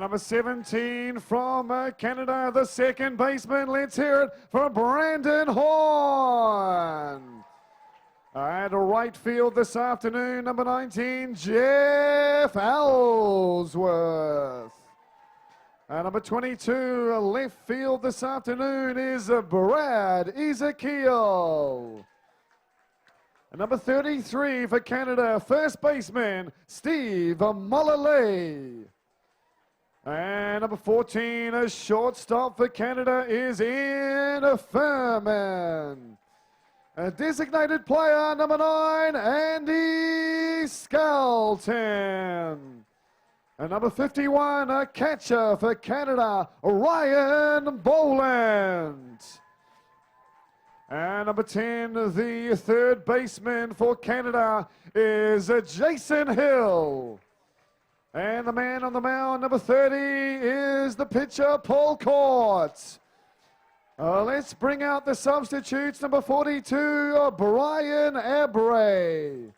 Number 17 from Canada, the second baseman. Let's hear it for Brandon Horn. At right field this afternoon, number 19, Jeff Ellsworth. Number 22, left field this afternoon is Brad Ezekiel. Number 33 for Canada, first baseman, Steve Mullally. And number 14, a shortstop for Canada is Ian Furman. A designated player, number 9, Andy Skelton. And number 51, a catcher for Canada, Ryan Boland. And number 10, the third baseman for Canada is Jason Hill. And the man on the mound, number 30, is the pitcher, Paul Court. Let's bring out the substitutes. Number 42, Brian Abrey.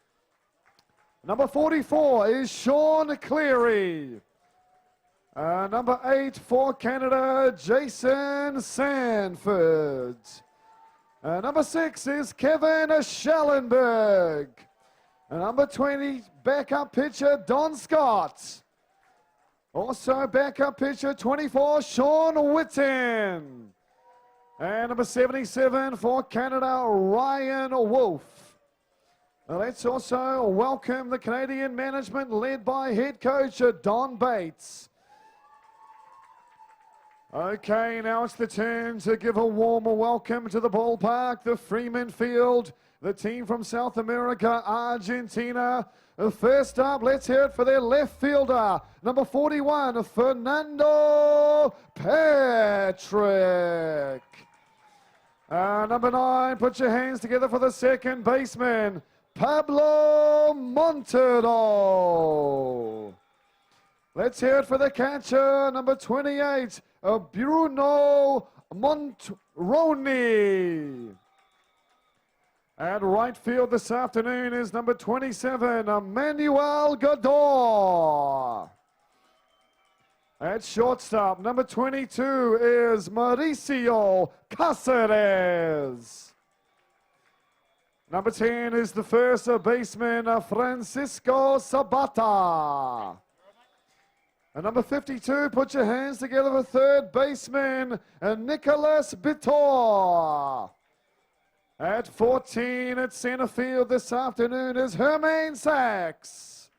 Number 44 is Sean Cleary. Number 8 for Canada, Jason Sanford. Number 6 is Kevin Schellenberg. Number 20, backup pitcher, Don Scott. Also backup pitcher, 24, Sean Whitten. And number 77 for Canada, Ryan Wolf. Let's also welcome the Canadian management led by head coach Don Bates. Okay, now it's the turn to give a warm welcome to the ballpark, the Freeman Field, the team from South America, Argentina. First up, let's hear it for their left fielder, number 41, Fernando Patrick. Number 9, put your hands together for the second baseman, Pablo Montero. Let's hear it for the catcher, number 28, Bruno Montroni. At right field this afternoon is number 27, Manuel Gador. At shortstop, number 22 is Mauricio Cáceres. Number 10 is the first baseman, Francisco Sabata. And number 52, put your hands together for third baseman, Nicolas Bitor. At 14 at center field this afternoon is Hermaine Sachs.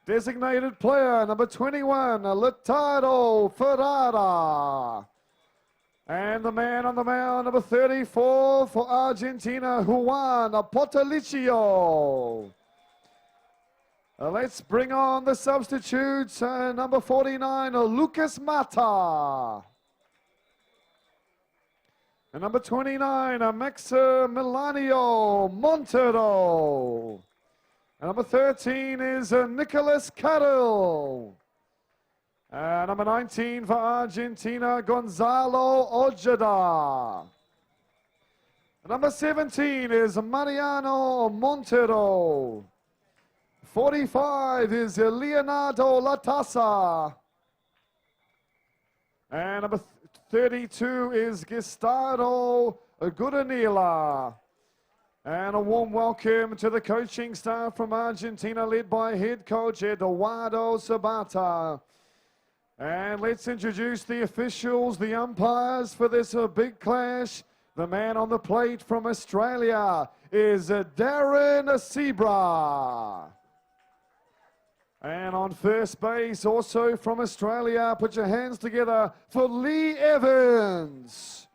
Designated player, number 21, Letardo Ferrara. And the man on the mound, number 34 for Argentina, Juan Portalicio. Let's bring on the substitutes. Number 49, Lucas Mata. And number 29, Maximiliano Montero. And number 13 is Nicolas Carril. Number 19 for Argentina, Gonzalo Ojeda. Number 17 is Mariano Montero. 45 is Leonardo Latassa. And number 32 is Gustavo Gudanila. And a warm welcome to the coaching staff from Argentina, led by head coach Eduardo Sabata. And let's introduce the officials, the umpires for this big clash. The man on the plate from Australia is Darren Sebra. And on first base, also from Australia, put your hands together for Lee Evans.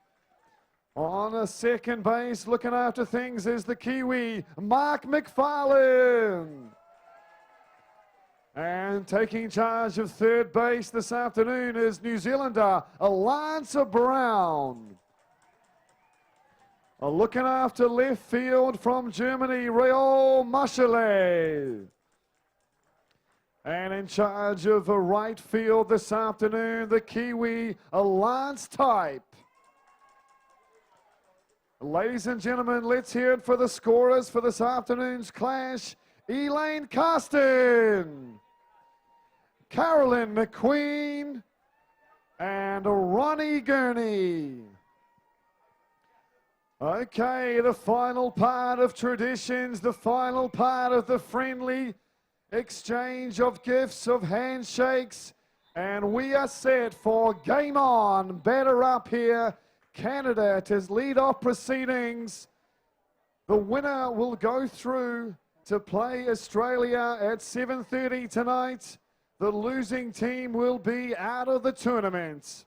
On a second base, looking after things, is the Kiwi, Mark McFarlane. And taking charge of third base this afternoon is New Zealander, Lance Brown. Looking after left field from Germany, Raul Maschele. And in charge of right field this afternoon, the Kiwi, Lance Type. Ladies and gentlemen, let's hear it for the scorers for this afternoon's clash. Elaine Carsten. Carolyn McQueen, and Ronnie Gurney. Okay, the final part of traditions, the final part of the friendly exchange of gifts, of handshakes, and we are set for game on. Batter up here, Canada to lead off proceedings. The winner will go through to play Australia at 7:30 tonight. The losing team will be out of the tournament.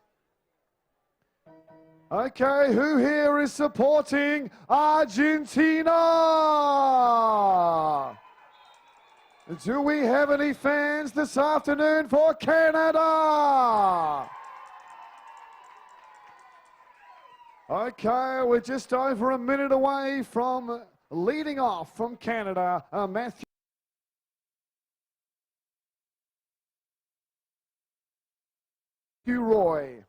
Okay, who here is supporting Argentina? Do we have any fans this afternoon for Canada? Okay, we're just over a minute away from leading off from Canada, Matthew Roy.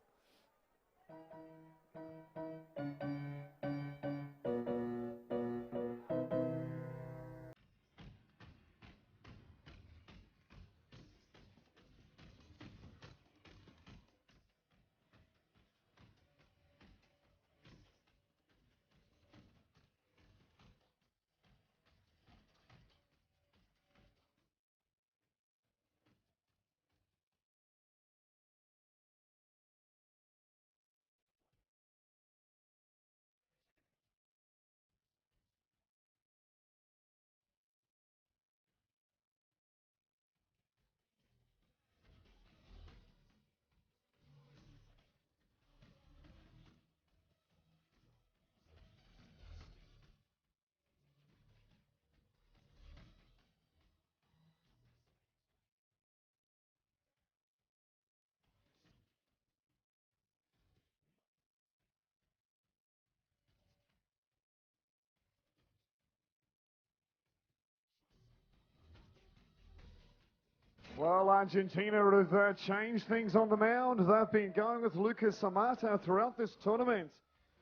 Well, Argentina have changed things on the mound. They've been going with Lucas Amata throughout this tournament,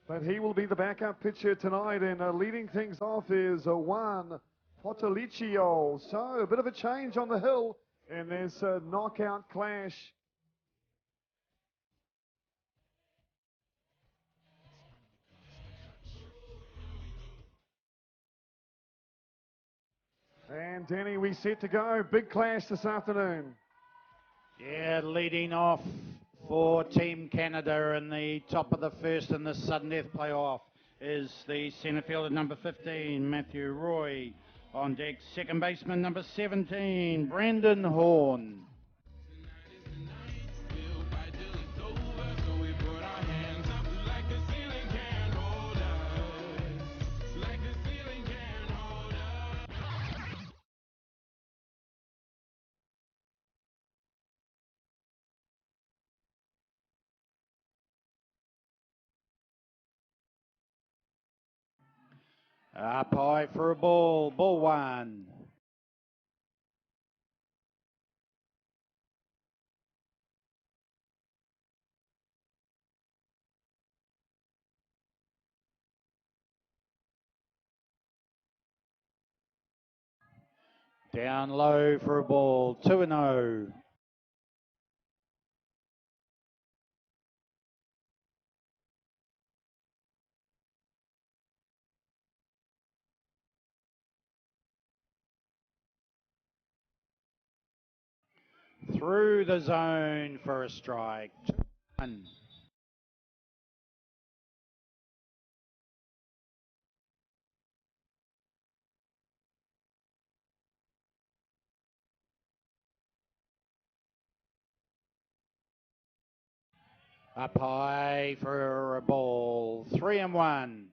but he will be the backup pitcher tonight, and leading things off is Juan Potolicio. So a bit of a change on the hill in this knockout clash. And Danny, we set to go. Big clash this afternoon. Yeah, leading off for Team Canada in the top of the first in the sudden death playoff is the centre fielder number 15, Matthew Roy. On deck, second baseman number 17, Brandon Horn. Up high for a ball, ball one. Down low for a ball, 2-0. Through the zone for a strike, 2-1. Up high for a ball, 3-1.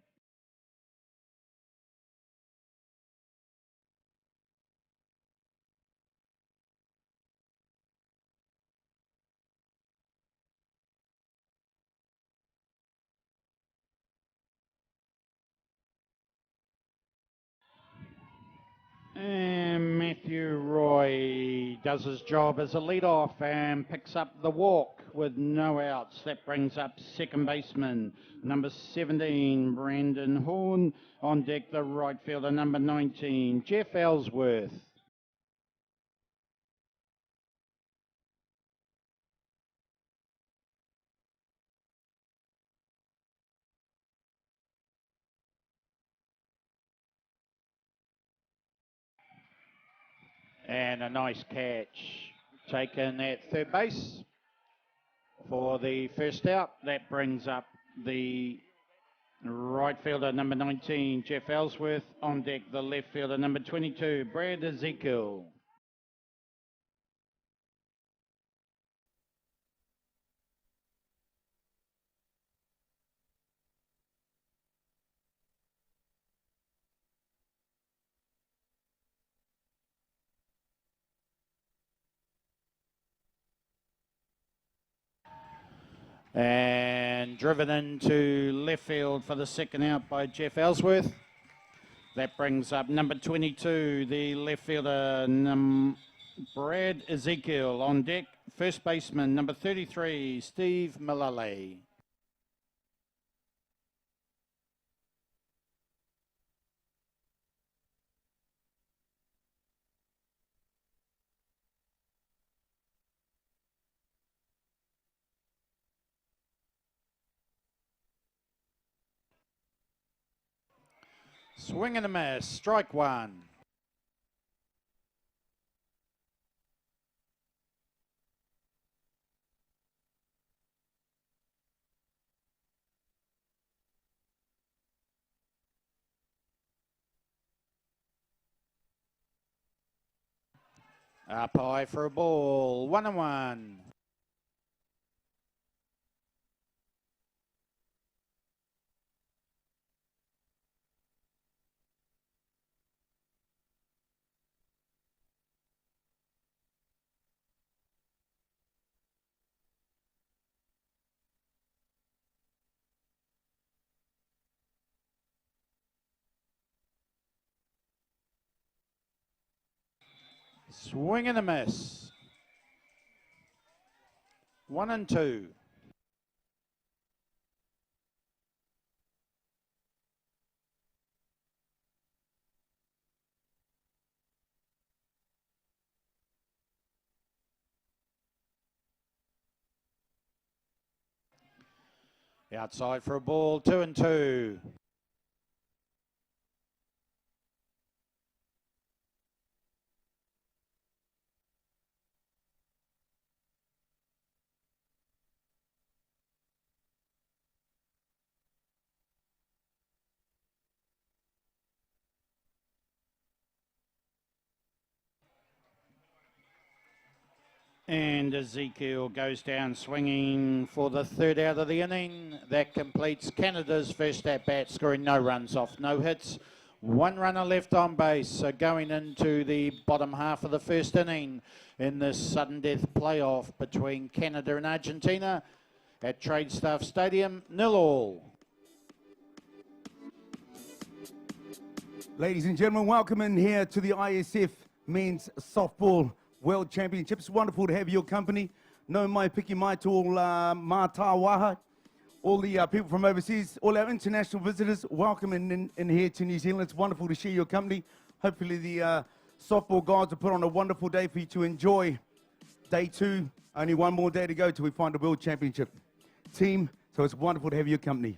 And Matthew Roy does his job as a leadoff and picks up the walk with no outs. That brings up second baseman, number 17, Brandon Horn. On deck, the right fielder, number 19, Jeff Ellsworth. And a nice catch taken at third base for the first out. That brings up the right fielder number 19, Jeff Ellsworth. On deck, the left fielder number 22, Brad Ezekiel. And driven into left field for the second out by Jeff Ellsworth. That brings up number 22, the left fielder, Brad Ezekiel. On deck, first baseman, number 33, Steve Mullally. Swing and a miss, strike one. Up high for a ball, 1-1. Swing and a miss. 1-2. Outside for a ball, 2-2. And Ezekiel goes down swinging for the third out of the inning. That completes Canada's first at-bat, scoring no runs off, no hits. One runner left on base, so going into the bottom half of the first inning in this sudden death playoff between Canada and Argentina at Trade Staff Stadium, 0-0. Ladies and gentlemen, welcome in here to the ISF Men's Softball World Championships. Wonderful to have your company. No mai piki mai to all mātāwaha, all the people from overseas, all our international visitors, welcome in here to New Zealand. It's wonderful to share your company. Hopefully the softball gods will put on a wonderful day for you to enjoy. Day two, only one more day to go till we find a World Championship team. So it's wonderful to have your company.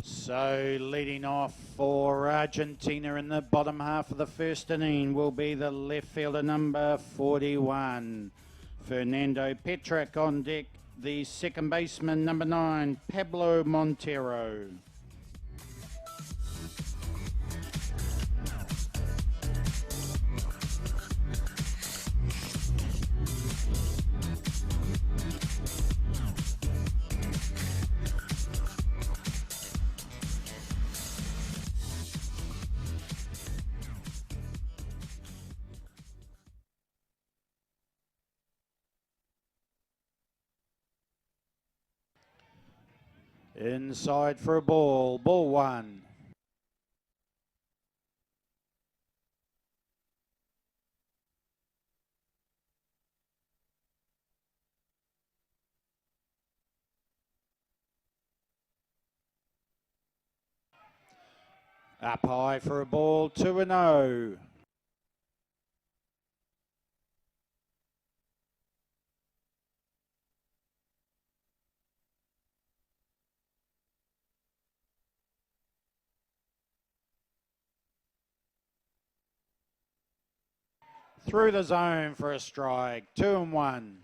So leading off for Argentina in the bottom half of the first inning will be the left fielder number 41, Fernando Petrak. On deck, the second baseman number 9, Pablo Montero. Inside for a ball. Ball one. Up high for a ball. 2-0. Through the zone for a strike. 2-1.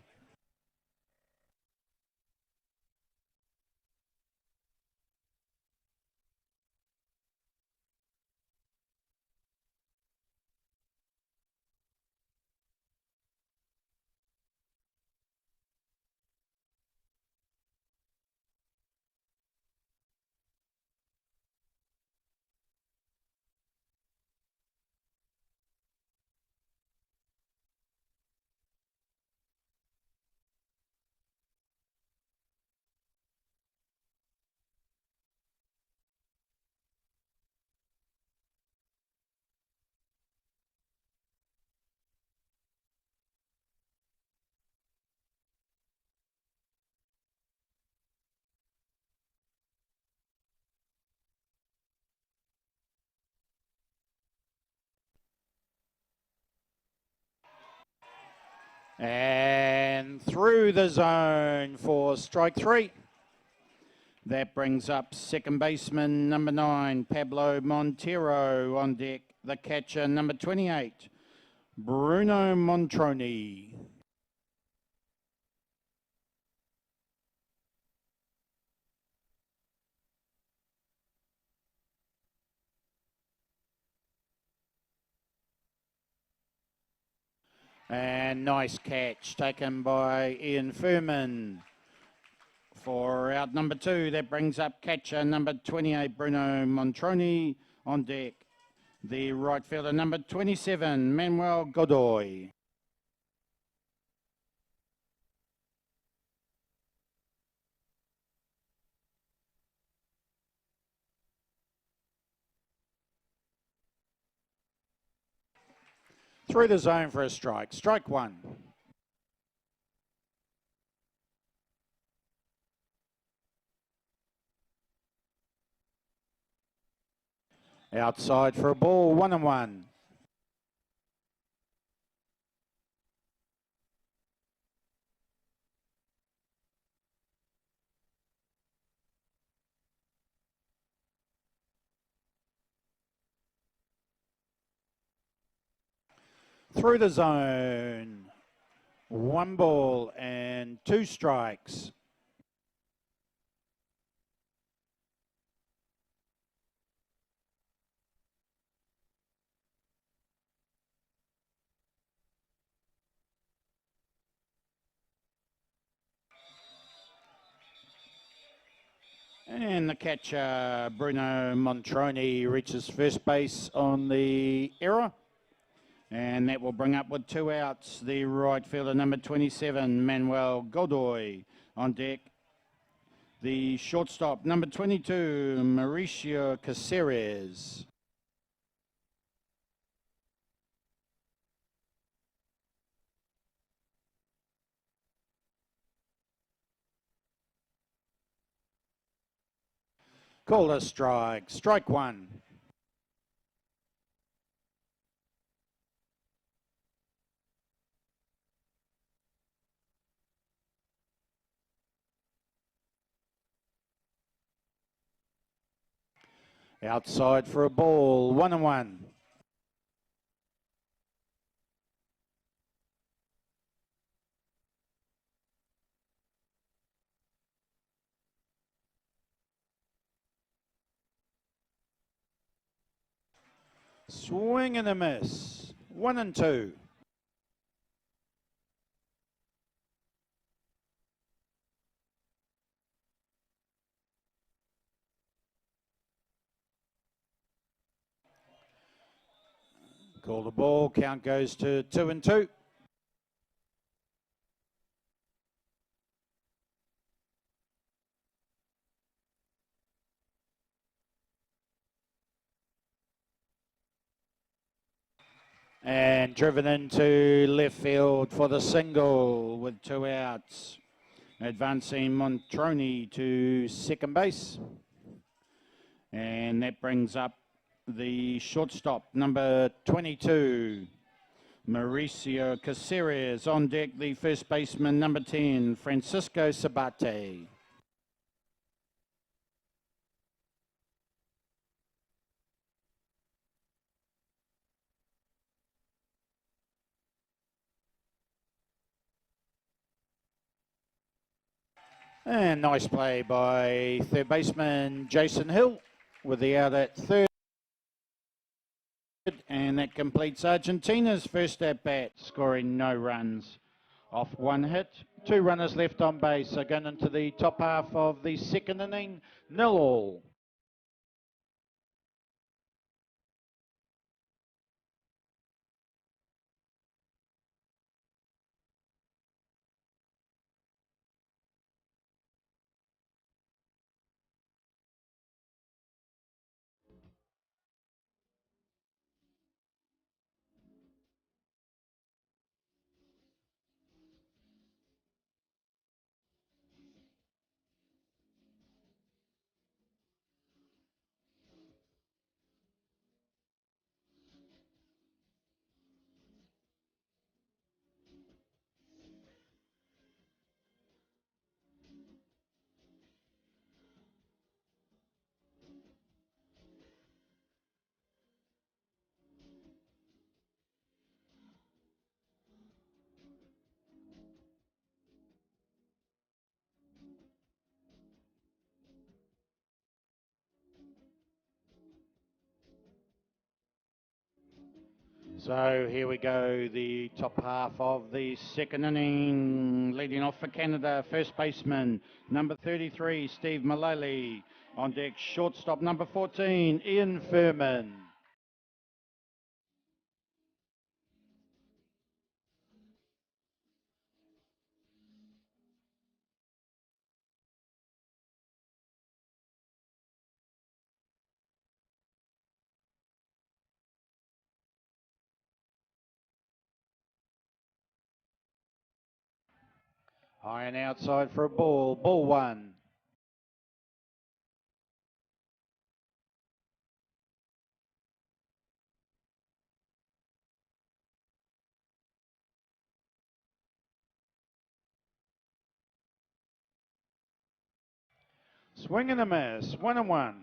And through the zone for strike 3. That brings up second baseman number 9, Pablo Montero on deck. The catcher number 28, Bruno Montroni. And nice catch taken by Ian Furman for out number 2. That brings up catcher number 28, Bruno Montroni on deck. The right fielder number 27, Manuel Godoy. Through the zone for a strike. Strike 1. Outside for a ball. 1-1. Through the zone. 1 ball and 2 strikes. And the catcher, Bruno Montroni, reaches first base on the error. And that will bring up with 2 outs the right fielder, number 27, Manuel Godoy on deck. The shortstop, number 22, Mauricio Caceres. Called a strike. Strike 1. Outside for a ball. 1-1. Swing and a miss. 1-2. Call the ball. Count goes to 2-2. And driven into left field for the single with 2 outs. Advancing Montroni to second base. And that brings up the shortstop, number 22, Mauricio Caceres. On deck, the first baseman, number 10, Francisco Sabate. And nice play by third baseman Jason Hill with the out at third. And that completes Argentina's first at bat, scoring no runs off 1 hit. 2 runners left on base, so going into the top half of the second inning, 0-all. So here we go, the top half of the second inning. Leading off for Canada, first baseman, number 33, Steve Mullally. On deck, shortstop, number 14, Ian Furman. High and outside for a ball, ball 1. Swing and a miss, 1-1.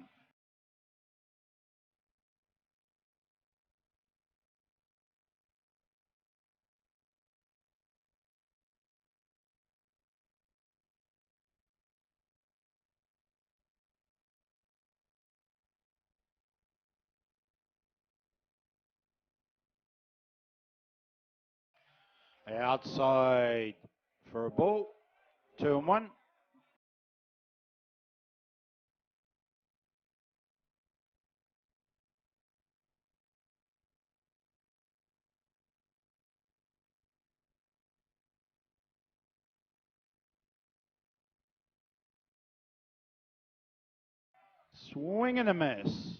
Outside for a ball, 2-1. Swing and a miss.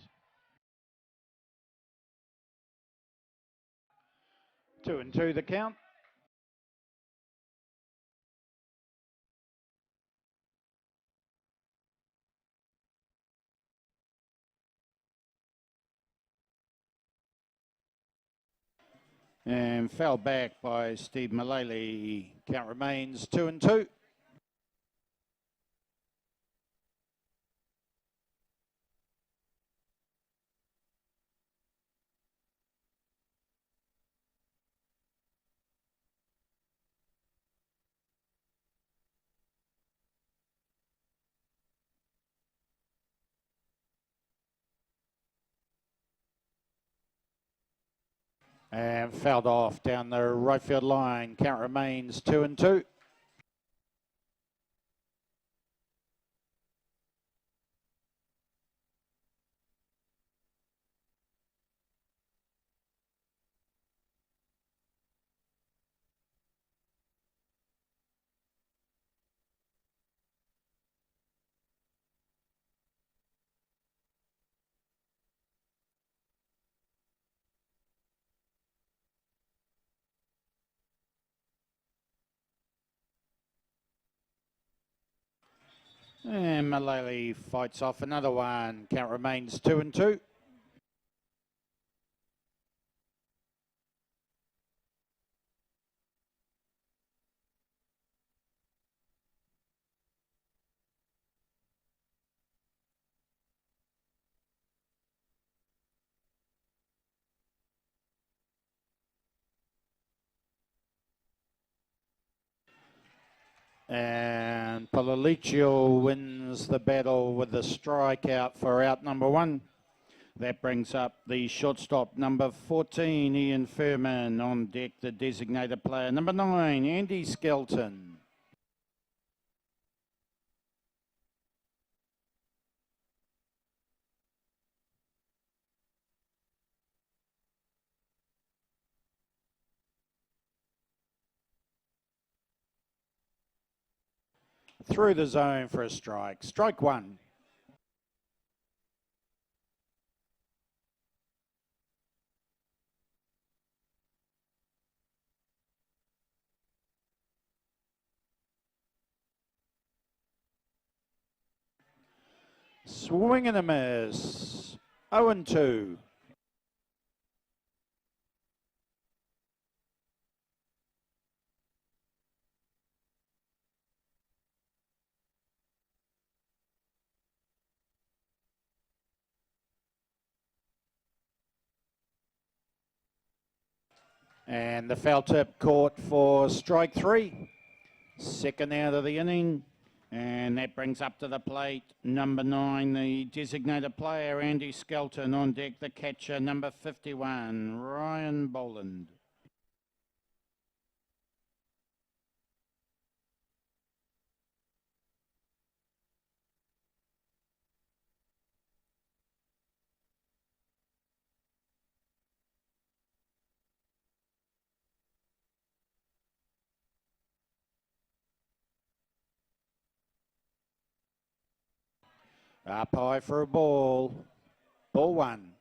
2-2 the count. And fell back by Steve Mullally. Count remains 2-2. And fouled off down the right field line. Count remains 2-2. And Malele fights off another one. Count remains 2-2. And Pololicio wins the battle with the strikeout for out number 1. That brings up the shortstop, number 14, Ian Furman. On deck, the designated player, number 9, Andy Skelton. Through the zone for a strike. Strike 1. Swing and a miss. 0-2. And the foul tip caught for strike 3. Second out of the inning. And that brings up to the plate number 9, the designated player, Andy Skelton. On deck, the catcher, number 51, Ryan Boland. Up high for a ball. Ball 1.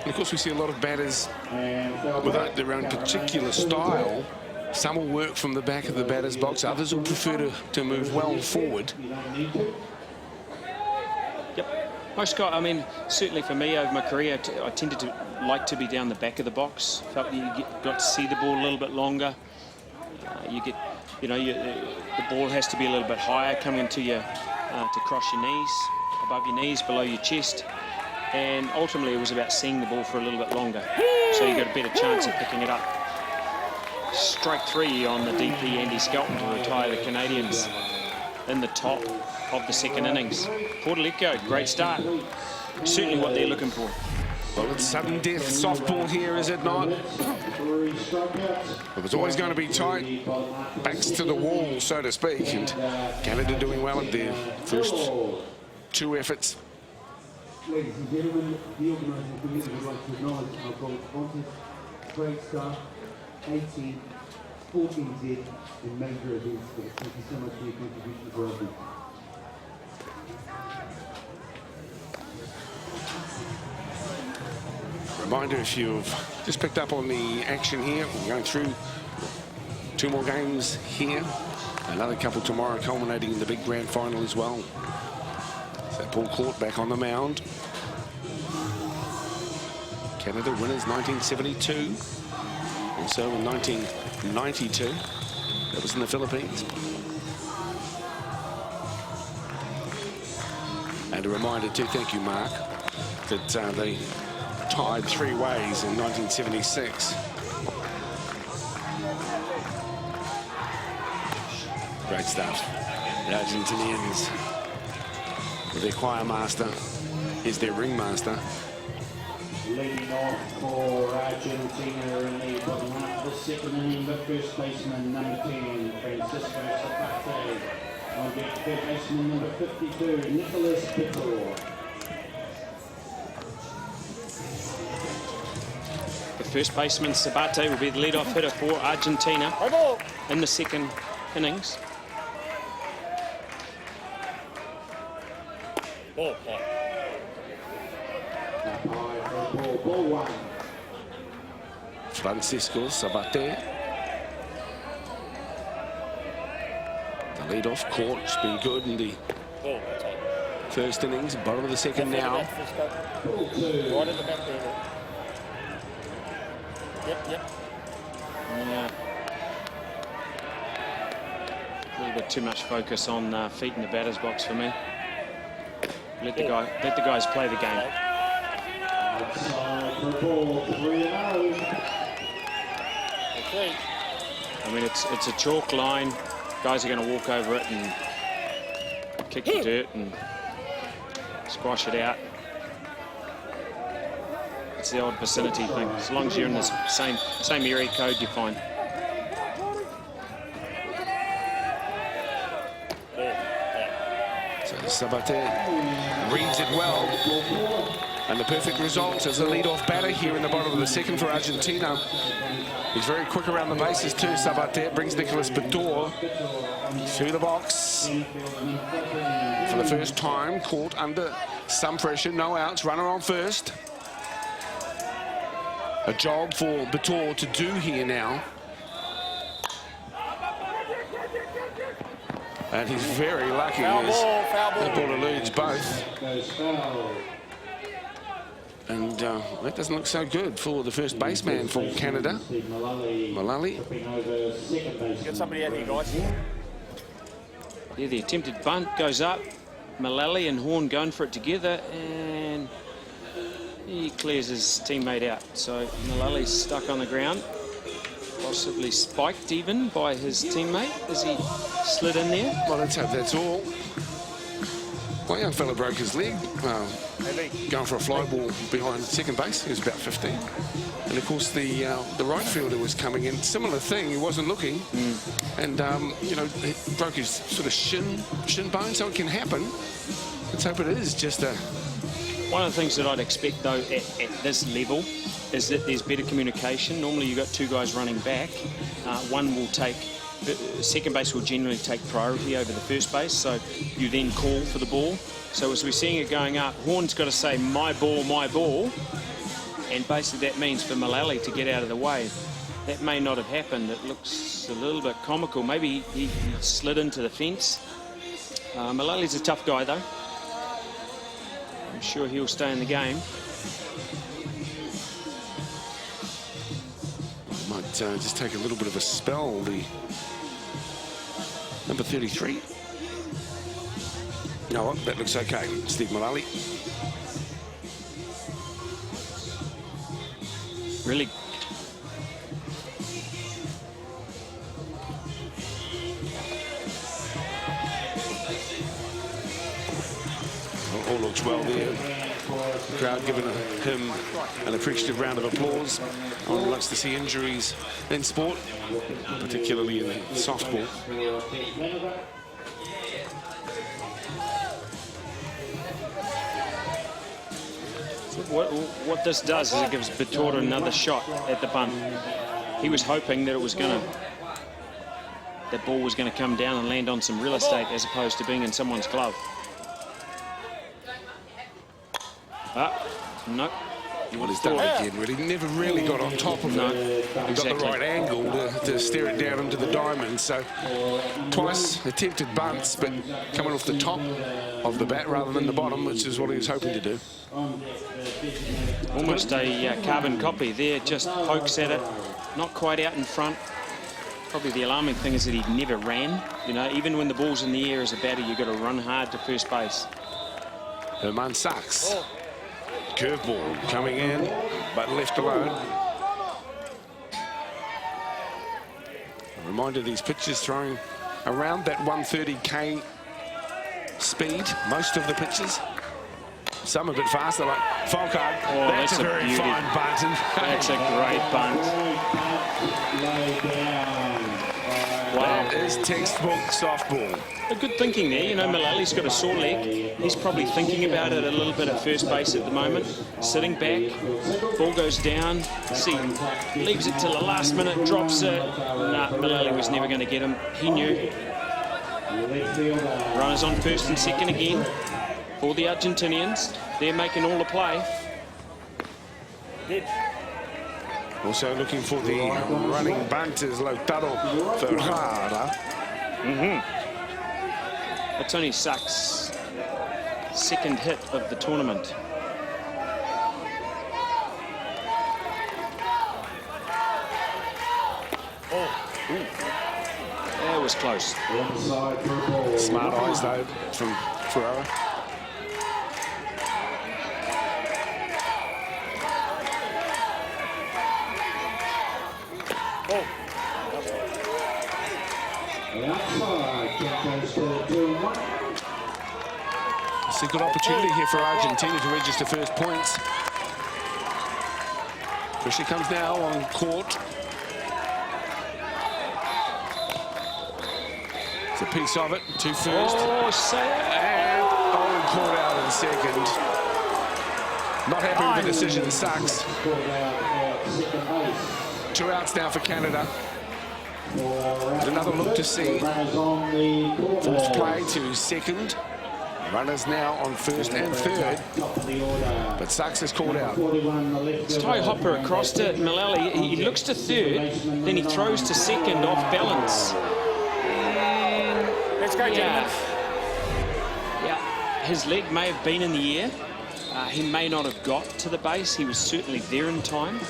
And of course, we see a lot of batters with their own particular style. Some will work from the back of the batter's box. Others will prefer to move well forward. Yep. Most guys, I mean, certainly for me over my career, I tended to like to be down the back of the box. Felt you got to see the ball a little bit longer. The ball has to be a little bit higher coming into you to cross your knees, above your knees, below your chest. And ultimately, it was about seeing the ball for a little bit longer. So you got a better chance of picking it up. Strike 3 on the DP Andy Skelton to retire the Canadians in the top of the second innings. Portolico, great start. Certainly what they're looking for. Well, it's sudden death softball here, is it not? It was always going to be tight. Backs to the wall, so to speak. And Canada doing well at their first 2 efforts. Ladies and gentlemen, the organising committee would like to acknowledge our gold sponsors, Great Star, 18, Sporting Z, and major events. Thank you so much for your contribution to our business. Reminder, If you've just picked up on the action here, we're going through 2 more games here. Another couple tomorrow, culminating in the big grand final as well. So Paul Court back on the mound. Canada winners 1972. Also in 1992. That was in the Philippines. And a reminder too, thank you, Mark, that they tied 3 ways in 1976. Great stuff. The Argentinians with their choir master is their ringmaster. Leading off for Argentina in the bottom half of the second inning, the first baseman, number 10, Francisco Zapata. On deck, third baseman, number 52, Nicholas Bitor. The first baseman, Sabate, will be the leadoff hitter for Argentina in the second innings. Ball 1. Francisco Sabate. The leadoff Court's been good in the first innings, bottom of the second now. Right at the back there. Yep. Yeah. A little bit too much focus on feet in the batter's box for me. Let the guys play the game. Ball 3-0. Okay. I mean, it's a chalk line. Guys are going to walk over it and kick the dirt and squash it out. It's the old vicinity thing. As long as you're in the same area code, you're fine. So Sabate reads it well. And the perfect result as a leadoff batter here in the bottom of the second for Argentina. He's very quick around the bases too. Sabate brings Nicholas Bitor to the box for the first time. Caught under some pressure, no outs, runner on first. A job for Bitor to do here now. And he's very lucky as that ball eludes both. And that doesn't look so good for the first baseman for Canada. Mullally. Get somebody out here, guys. Yeah, the attempted bunt goes up. Mullally and Horn going for it together, and he clears his teammate out. So Mullally's stuck on the ground, possibly spiked even by his teammate as he slid in there. Well, let's hope that's all. One young fella broke his leg, going for a fly ball behind second base. He was about 15. And of course, the right fielder was coming in. Similar thing, he wasn't looking. And, you know, he broke his sort of shin bone, so it can happen. Let's hope it is just a... One of the things that I'd expect, though, at this level is that there's better communication. Normally, you've got 2 guys running back. One will take... second base will generally take priority over the first base, so you then call for the ball. So as we're seeing it going up, Horn's got to say, my ball, and basically that means for Mullally to get out of the way. That may not have happened. It looks a little bit comical. Maybe he slid into the fence. Mullally's a tough guy, though. I'm sure he'll stay in the game. Might just take a little bit of a spell, the number 33. No, that looks okay. Steve Mullally. Really. All looks well there. Crowd giving him an appreciative round of applause. One likes to see injuries in sport, particularly in softball. What this does is it gives Bitor another shot at the bunt. He was hoping that that ball was going to come down and land on some real estate as opposed to being in someone's glove. Nope. what he's done again, really. Never really got on top of it. He got the right angle to steer it down into the diamond. So twice attempted bunts, but coming off the top of the bat rather than the bottom, which is what he was hoping to do. Almost a carbon copy there, just pokes at it, not quite out in front. Probably the alarming thing is that he never ran. You know, even when the ball's in the air as a batter, you've got to run hard to first base. Herman Sachs. Curveball coming in, but left alone. A reminder, these pitches throwing around that 130k speed, most of the pitches. Some a bit faster, like Falkard. Oh, that's a very fine bunt. That's a great bunt. Wow. That is textbook softball. A good thinking there. You know, Mullally's got a sore leg. He's probably thinking about it a little bit at first base at the moment. Sitting back, ball goes down. See, leaves it till the last minute, drops it. Nah, Mullally was never going to get him. He knew. Runners on first and second again for the Argentinians. They're making all the play. Also looking for the running bunt is Lautaro Ferrara. That's only Sachs' second hit of the tournament. That was close. Smart eyes though from Ferrara. It's a good opportunity here for Argentina to register first points. Pressure comes now on court. It's a piece of it to first. And caught out in second. Not happy with the decision, Sachs. 2 outs now for Canada. Another look to see. Fourth play to second. Runners now on first and third. But Sachs is called out. It's Ty Hopper across to Mullally. He looks to third, then he throws to second off balance. Let's go, gentlemen. Yeah, his leg may have been in the air. He may not have got to the base. He was certainly there in time.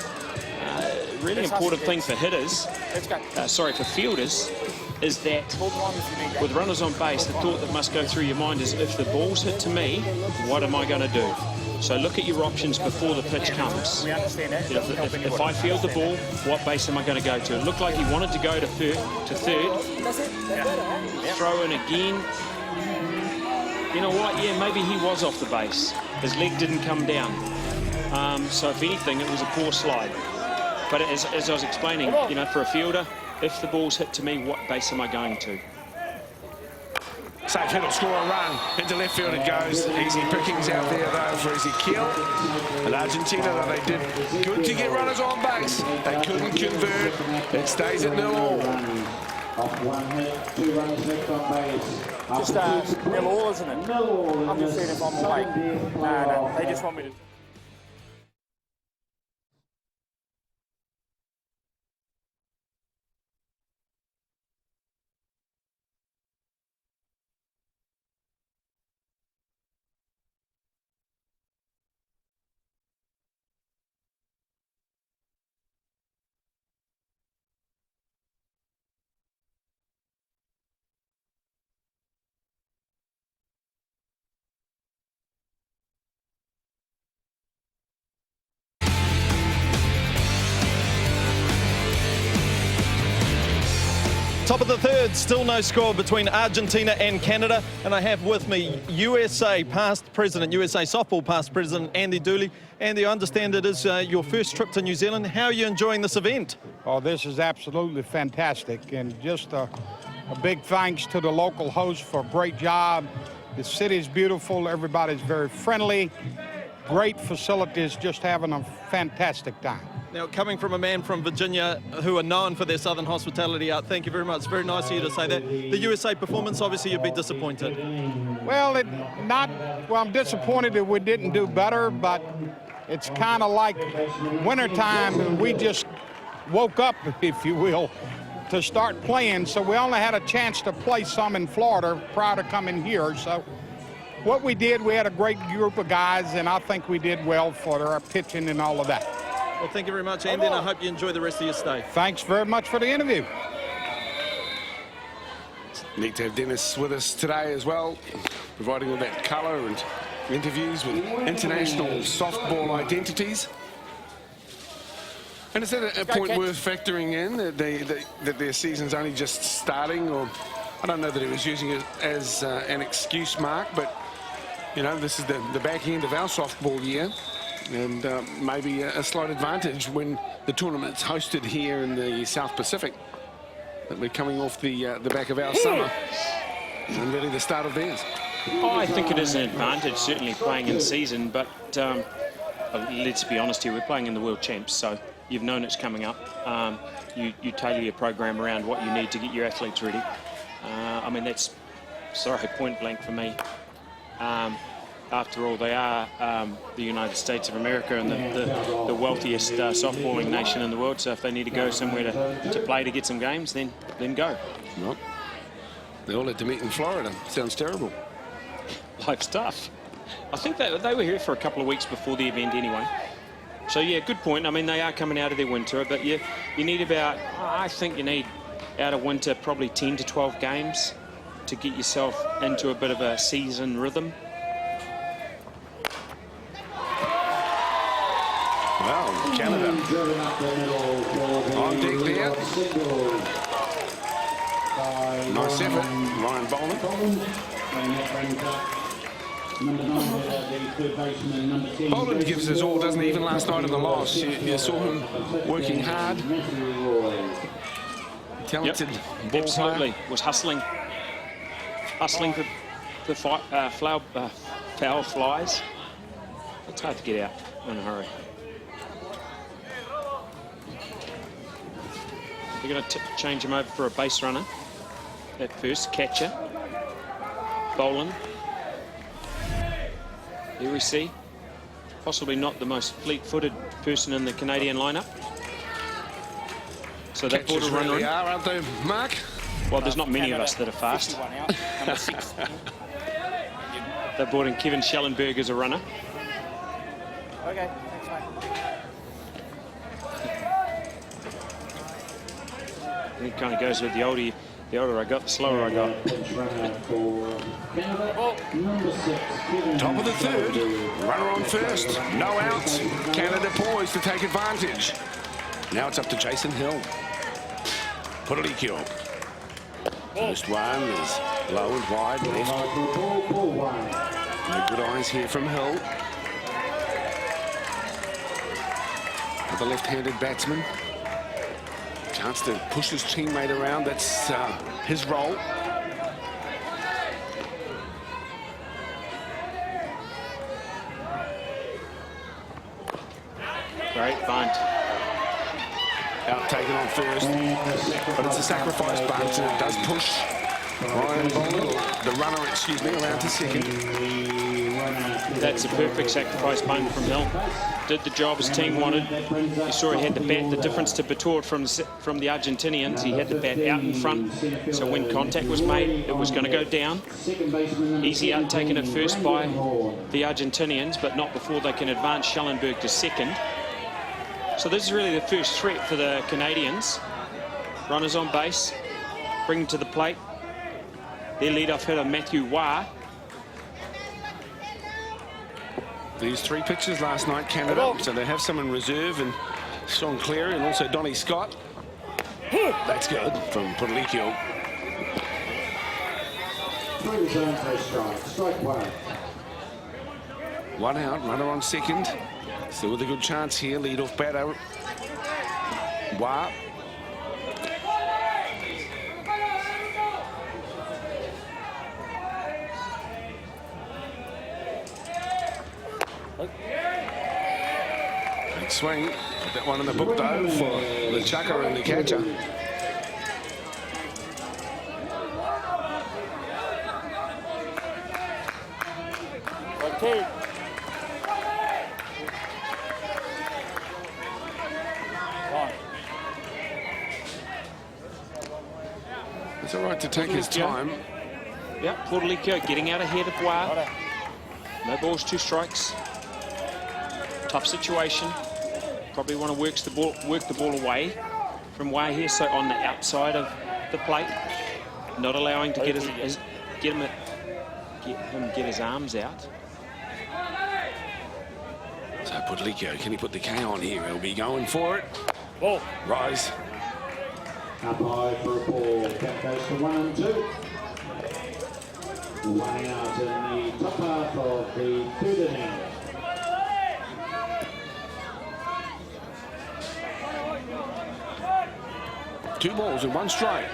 Really important thing for hitters, for fielders, is that with runners on base, the thought that must go through your mind is, if the ball's hit to me, what am I going to do? So look at your options before the pitch comes. We understand that. You know, if I field the ball, what base am I going to go to? It looked like he wanted to go to third. Throw in again. You know what? Yeah, maybe he was off the base. His leg didn't come down. So if anything, it was a poor slide. But as I was explaining, you know, for a fielder, if the ball's hit to me, what base am I going to? Safe hit will score a run. Into left field it goes. Easy pickings out there, though, for Ezekiel. And Argentina, though, they did good to get runners on base. They couldn't convert. It stays at 0-all. Just 0-all, isn't it? I'm just seeing if I'm awake. No, they just want me to... Top of the third, still no score between Argentina and Canada. And I have with me USA past president, USA softball past president, Andy Dooley. Andy, I understand it is your first trip to New Zealand. How are you enjoying this event? Oh, this is absolutely fantastic. And just a big thanks to the local host for a great job. The city's beautiful. Everybody's very friendly. Great facilities, just having a fantastic time. Now, coming from a man from Virginia who are known for their southern hospitality, thank you very much. It's very nice of you to say that. The USA performance, obviously, you'd be disappointed. Well, I'm disappointed that we didn't do better, but it's kind of like wintertime, and we just woke up, if you will, to start playing. So we only had a chance to play some in Florida prior to coming here. So what we did, we had a great group of guys, and I think we did well for our pitching and all of that. Well, thank you very much, Andy, and I hope you enjoy the rest of your stay. Thanks very much for the interview. Neat to have Dennis with us today as well, providing all that colour and interviews with international softball identities. And is that a point worth factoring in, that their season's only just starting? Or I don't know that he was using it as an excuse, Mark, but, you know, this is the back end of our softball year, and maybe a slight advantage when the tournament's hosted here in the South Pacific, that we're coming off the back of our summer and really the start of theirs. Oh, I think it is an advantage, certainly playing in season, but let's be honest here, we're playing in the World Champs, so you've known it's coming up. You tailor your program around what you need to get your athletes ready. I mean, that's, sorry, point blank for me. After all, they are the United States of America and the wealthiest softballing nation in the world. So if they need to go somewhere to play to get some games, then go. Well, they all had to meet in Florida. Sounds terrible. Life's tough. I think they were here for a couple of weeks before the event anyway. So yeah, good point. I mean, they are coming out of their winter, but you need about, I think you need out of winter probably 10 to 12 games to get yourself into a bit of a season rhythm. Well, Canada on deck there. Nice effort, Ryan Boland. Boland gives us all, doesn't he? Even last night in the loss, you saw him working hard. Talented ball Absolutely. player. Was hustling for foul flies. It's hard to get out in a hurry. They're going to change him over for a base runner at first. Catcher. Boland. Here we see possibly not the most fleet-footed person in the Canadian lineup. So they brought a runner really in. are, aren't they, Mark? Well, there's not many of us that are fast. They brought in Kevin Schellenberg as a runner. Okay, thanks, mate. And it kind of goes with the older I got, the slower I got. Top of the third, runner on first, no outs. Canada poised to take advantage. Now it's up to Jason Hill. Puerto First one is low and wide left. No good eyes here from Hill. The left-handed batsman. Chance to push his teammate around. That's his role. Great bunt. Out taken on first, but it's a sacrifice bunt, and it does push Ryan Boland, the runner, excuse me, around to second. That's a perfect sacrifice bunt from Hill. Did the job his team wanted. You saw he had the bat. The difference to Bator from the Argentinians, he had the bat out in front. So when contact was made, it was going to go down. Easy out taken at first by the Argentinians, but not before they can advance Schellenberg to second. So this is really the first threat for the Canadians. Runners on base, bring them to the plate. Their leadoff hitter, Matthew Wah. These three pitches last night, Canada, so they have some in reserve, and Sean Cleary and also Donnie Scott. That's good from Puerto Rico. Strike one. One out, runner on second. Still with a good chance here, lead-off batter. Wah. Big swing. Put that one in the book, though, for the chucker and the catcher. It's all right to take his time. Yeah, Portolico getting out ahead of Wah. No balls, 2 strikes. Tough situation. Probably want to work the ball away from Wah here, so on the outside of the plate, not allowing to get him get his arms out. So Portolico, can he put the K on here? He'll be going for it. Ball. Rise. Up high for a ball. That goes to 1 and 2. 1 out in the top half of the 3rd inning. Two balls and 1 strike.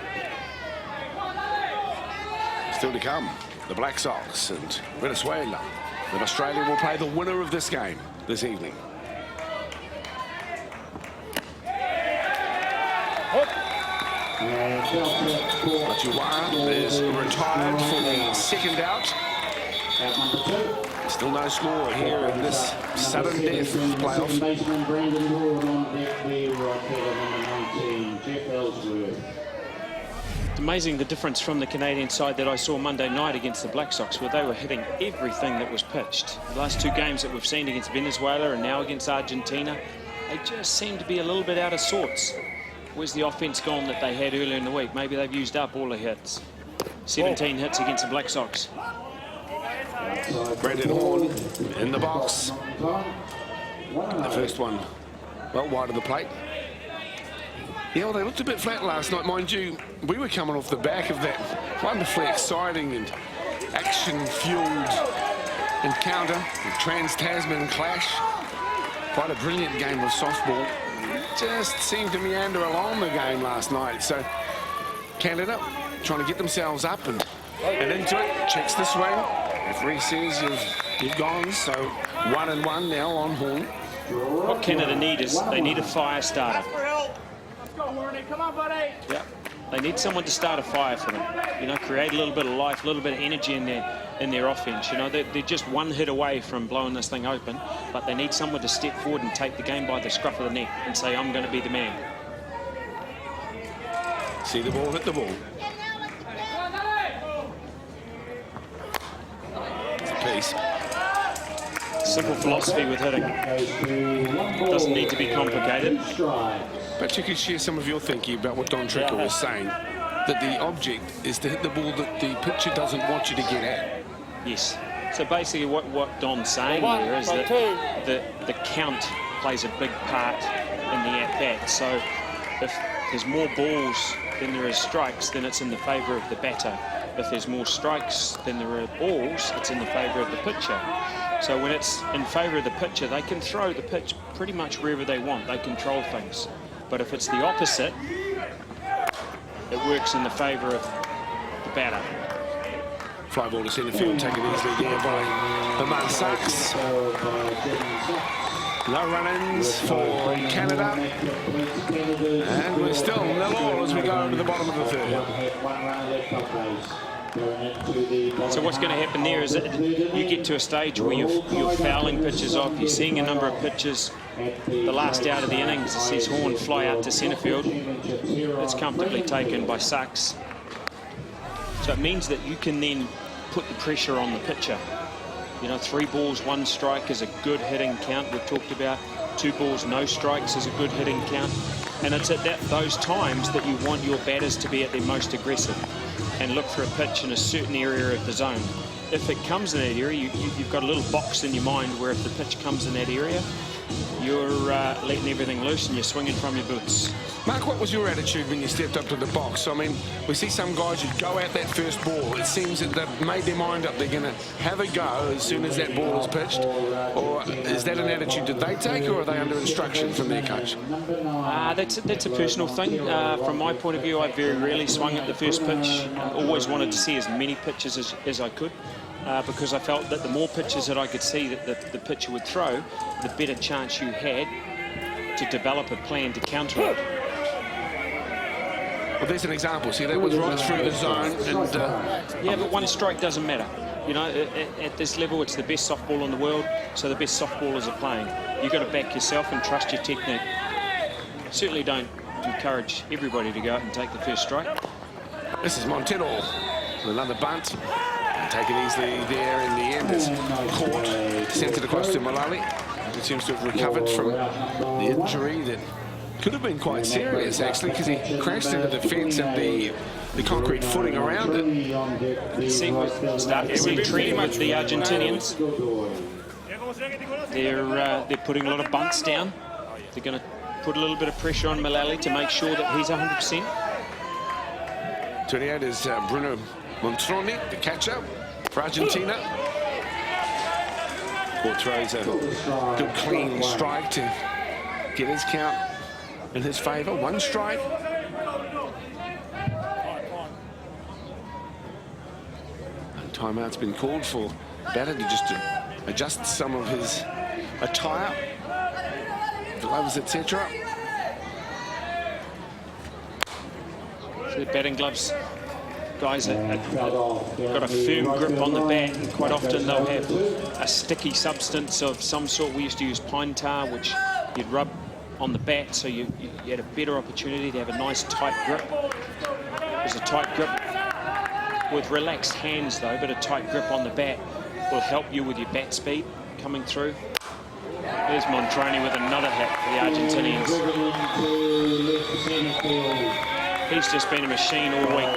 Still to come, the Black Sox and Venezuela. But Australia will play the winner of this game this evening. Matua is retired for the 2nd out. Still no score here in this sudden death playoff. It's amazing the difference from the Canadian side that I saw Monday night against the Black Sox, where they were hitting everything that was pitched. The last 2 games that we've seen against Venezuela and now against Argentina, they just seem to be a little bit out of sorts. Where's the offense gone that they had earlier in the week? Maybe they've used up all the hits. 17 hits against the Black Sox. Brendan Horn in the box. The first one well wide of the plate. Yeah, well, they looked a bit flat last night, mind you. We were coming off the back of that wonderfully exciting and action-fueled encounter, the Trans-Tasman clash. Quite a brilliant game of softball. Just seemed to meander along the game last night. So Canada trying to get themselves up and into it. Checks the swing. Referee says you've gone. So 1 and 1 now on Horn. What Canada need is they need a fire starter. Come on, buddy. Yeah, they need someone to start a fire for them. You know, create a little bit of life, a little bit of energy in their offense. You know, they're just 1 hit away from blowing this thing open, but they need someone to step forward and take the game by the scruff of the neck and say, I'm going to be the man. See the ball, hit the ball. It's a piece. Simple philosophy with hitting. Doesn't need to be complicated. But you could share some of your thinking about what Don Treacle was saying, that the object is to hit the ball that the pitcher doesn't want you to get at. Yes. So basically what Don's saying here is that the count plays a big part in the at-bat. So if there's more balls than there is strikes, then it's in the favour of the batter. If there's more strikes than there are balls, it's in the favour of the pitcher. So when it's in favour of the pitcher, they can throw the pitch pretty much wherever they want. They control things. But if it's the opposite, it works in the favour of the batter. Fly ball to centre field, taken easily there by the Mud Sox. No run-ins for Canada. And we're still 0-0 as we go to the bottom of the 3rd. So what's going to happen there is that you get to a stage where you're fouling pitches off, you're seeing a number of pitches. The last out of the innings sees Horn fly out to centre field. It's comfortably taken by Sachs. So it means that you can then put the pressure on the pitcher. You know, 3 balls, 1 strike is a good hitting count. We've talked about 2 balls, no strikes is a good hitting count. And it's at those times that you want your batters to be at their most aggressive and look for a pitch in a certain area of the zone. If it comes in that area, you've got a little box in your mind where if the pitch comes in that area, you're letting everything loose and you're swinging from your boots. Mark, what was your attitude when you stepped up to the box? I mean, we see some guys who go at that first ball. It seems that they've made their mind up. They're going to have a go as soon as that ball is pitched. Or is that an attitude that they take, or are they under instruction from their coach? That's a personal thing. From my point of view, I very rarely swung at the first pitch. I always wanted to see as many pitches as I could. Because I felt that the more pitches that I could see that the pitcher would throw, the better chance you had to develop a plan to counter it. Well, there's an example. See, that was right through the zone. And, yeah, but 1 strike doesn't matter. You know, at this level, it's the best softball in the world, so the best softballers are playing. You've got to back yourself and trust your technique. Certainly don't encourage everybody to go out and take the first strike. This is Montero with another bunt. Taken easily there in the end is caught, sent it across to Mullally, who seems to have recovered from the injury that could have been quite serious actually, because he crashed into the fence and the concrete footing around it. See, we're starting to see a trend with the Argentinians. They're putting a lot of bunts down. They're going to put a little bit of pressure on Mullally to make sure that he's 100%. 28 is Bruno Montroni, the catcher for Argentina. Court throws a good clean strike to get his count in his favour. One strike. And timeout's been called for batter to just adjust some of his attire, gloves, etc. So the batting gloves, guys have got a firm grip on the bat, and quite often they'll have a sticky substance of some sort. We used to use pine tar, which you'd rub on the bat, so you had a better opportunity to have a nice tight grip. There's a tight grip with relaxed hands though, but a tight grip on the bat will help you with your bat speed coming through. There's Montroni with another hit for the Argentinians. He's just been a machine all week.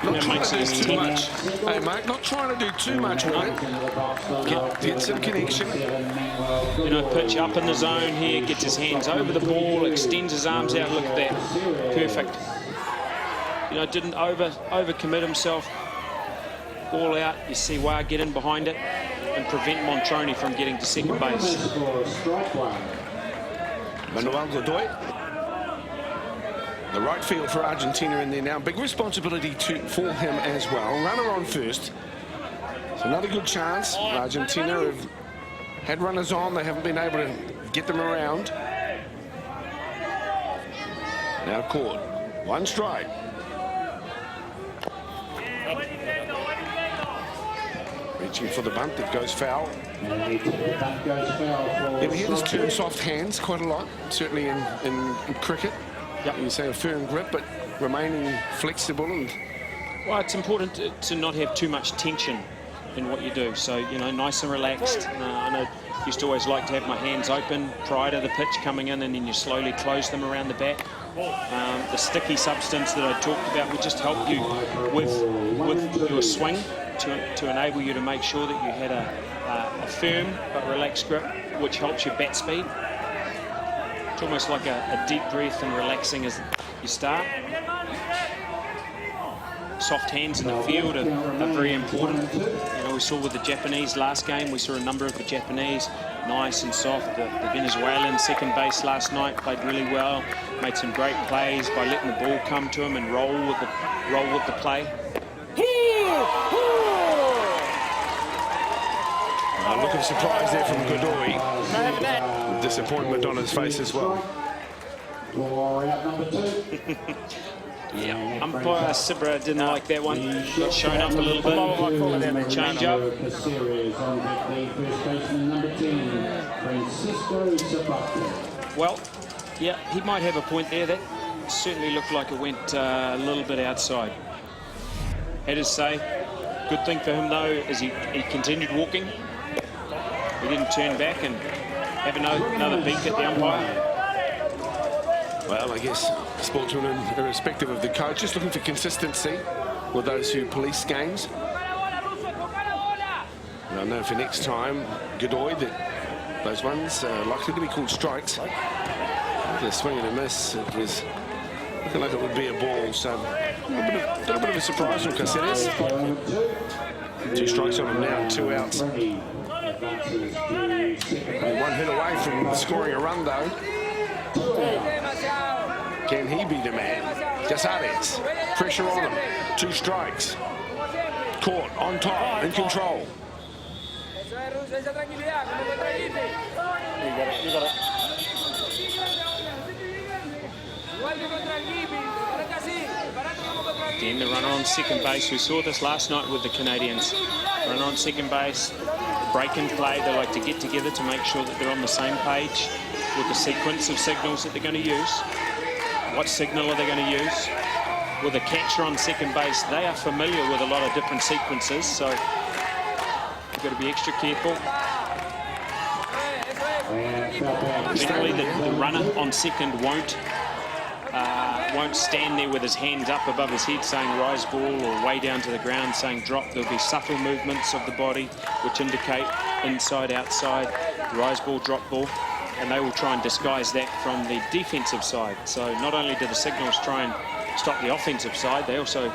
Not trying to do too much. Hey, mate, not trying to do too much with it. Get some connection. You know, pitch up in the zone here, gets his hands over the ball, extends his arms out. Look at that. Perfect. You know, didn't overcommit himself. Ball out. You see Wah get in behind it and prevent Montroni from getting to second base. Manuel Godoy. The right field for Argentina in there now. Big responsibility for him as well. Runner on first. It's another good chance. Argentina have had runners on. They haven't been able to get them around. Now caught. One strike. Reaching for the bunt that goes foul. Yeah, we hear this term soft hands quite a lot, certainly in cricket. Yep. You say a firm grip, but remaining flexible. And well, it's important to not have too much tension in what you do. So, you know, nice and relaxed. I know I used to always like to have my hands open prior to the pitch coming in, and then you slowly close them around the bat. The sticky substance that I talked about would just help you with your swing to enable you to make sure that you had a firm but relaxed grip, which helps your bat speed. It's almost like a deep breath and relaxing as you start. Soft hands in the field are very important. You know, we saw with the Japanese last game, we saw a number of the Japanese nice and soft. The Venezuelan second base last night played really well, made some great plays by letting the ball come to him and roll with the play. A look of surprise there from Godoy. Disappointment on his face as well. Yeah, umpire Sibra didn't like that one. Got shown up a little bit. Change up. Well, yeah, he might have a point there. That certainly looked like it went a little bit outside. Had to say, good thing for him though is he continued walking. He didn't turn back and have another beak at the umpire. Well, I guess sportsmen, irrespective of the coach, just looking for consistency with those who police games. And I know for next time, Godoy, that those ones are likely to be called strikes. The swing and a miss, it was looking like it would be a ball, so a little bit of a surprise from Caceres. 2 strikes on him now, 2 outs. Only 1 hit away from scoring a run, though. Can he be the man? Caceres, pressure on him. 2 strikes. Caught, on top, in control. Again, the runner on second base. We saw this last night with the Canadians. Runner on second base, break and play. They like to get together to make sure that they're on the same page with the sequence of signals that they're going to use. What signal are they going to use? with a catcher on second base, they are familiar with a lot of different sequences, so you've got to be extra careful. Generally, the runner on second won't stand there with his hands up above his head saying rise ball, or way down to the ground saying drop. There'll be subtle movements of the body which indicate inside, outside, rise ball, drop ball, and they will try and disguise that from the defensive side. So not only do the signals try and stop the offensive side, they also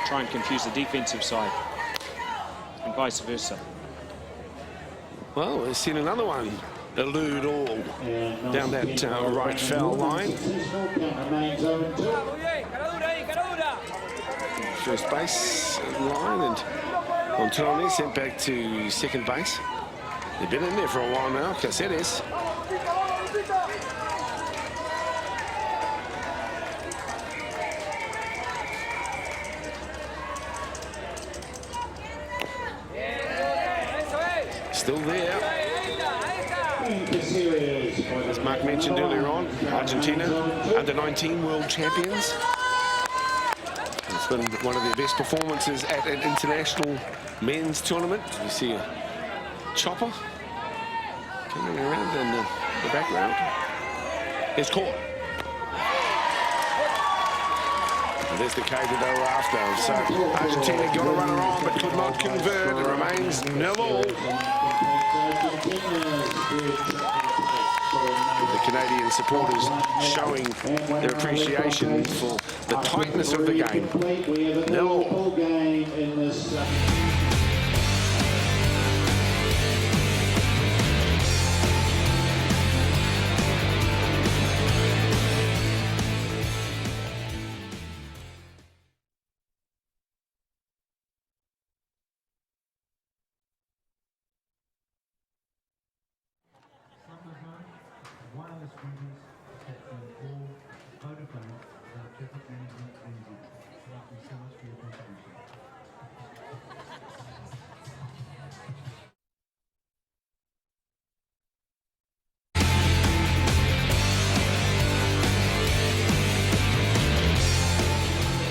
try and confuse the defensive side, and vice versa. Well, we've seen another one elude all down that right foul line. First base line, and Montoni sent back to second base. They've been in there for a while now, Caceres. Still there. As Mark mentioned earlier on, Argentina under-19 world champions. It's been one of their best performances at an international men's tournament. You see a chopper coming around in the background. It's caught. And there's the K to go after. So Argentina got a runner on but could not convert. It remains 0-0. The Canadian supporters showing their appreciation for the tightness of the game. 0-0.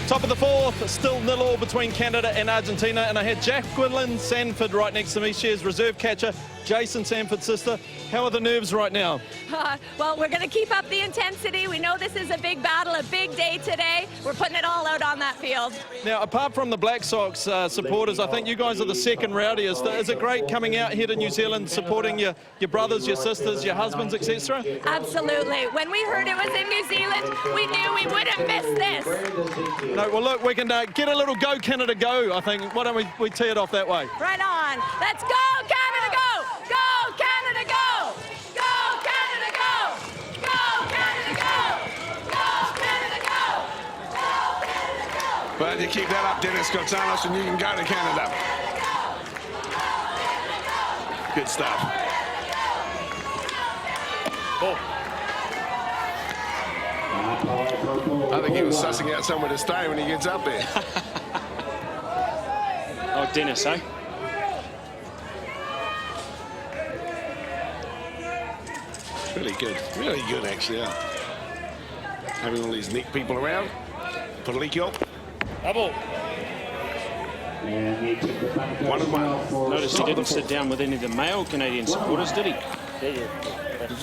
Top of the fourth, still 0-0 between Canada and Argentina, and I had Jacqueline Sanford right next to me. She is reserve catcher, Jason Sanford's sister. How are the nerves right now? Well, we're going to keep up the intensity. We know this is a big battle, a big day today. We're putting it all out on that field. Now, apart from the Black Sox supporters, I think you guys are the second rowdiest. Is it great coming out here to New Zealand, supporting your brothers, your sisters, your husbands, etc.? Absolutely. When we heard it was in New Zealand, we knew we wouldn't miss this. No, well, look, we can get a little Go Canada Go, I think. Why don't we tee it off that way? Right on. Let's go, Canada, go! Go, Canada, go! Go, Canada, go! Go, Canada, go! Go, Canada, go! Go, Canada, go! Well, you keep that up, Dennis Gonzalez, and you can go to Canada. Good stuff. Oh. I think he was sussing out somewhere to stay when he gets up there. Oh, Dennis, eh? Really good actually. Yeah. Having all these neat people around. Policio. Double. 1-1. Notice he didn't sit down with any of the male Canadian supporters, did he?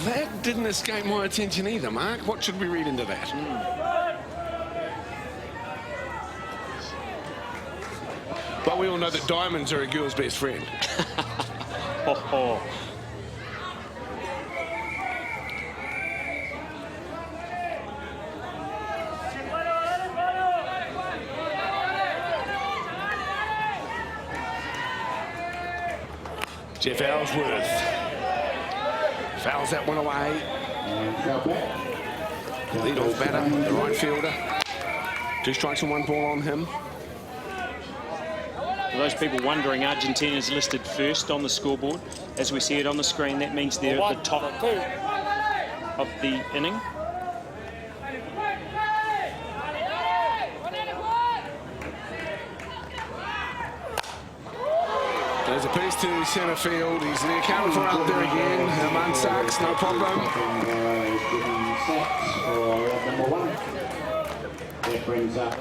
That didn't escape my attention either, Mark. What should we read into that? But we all know that diamonds are a girl's best friend. Jeff Ellsworth fouls that one away. Lead-off batter, the right fielder. 2 strikes and 1 ball on him. For those people wondering, Argentina's listed first on the scoreboard. As we see it on the screen, that means they're at the top of the inning. There's a piece to centre field. He's the accountant for out there again. Herman Sachs, no problem. That brings up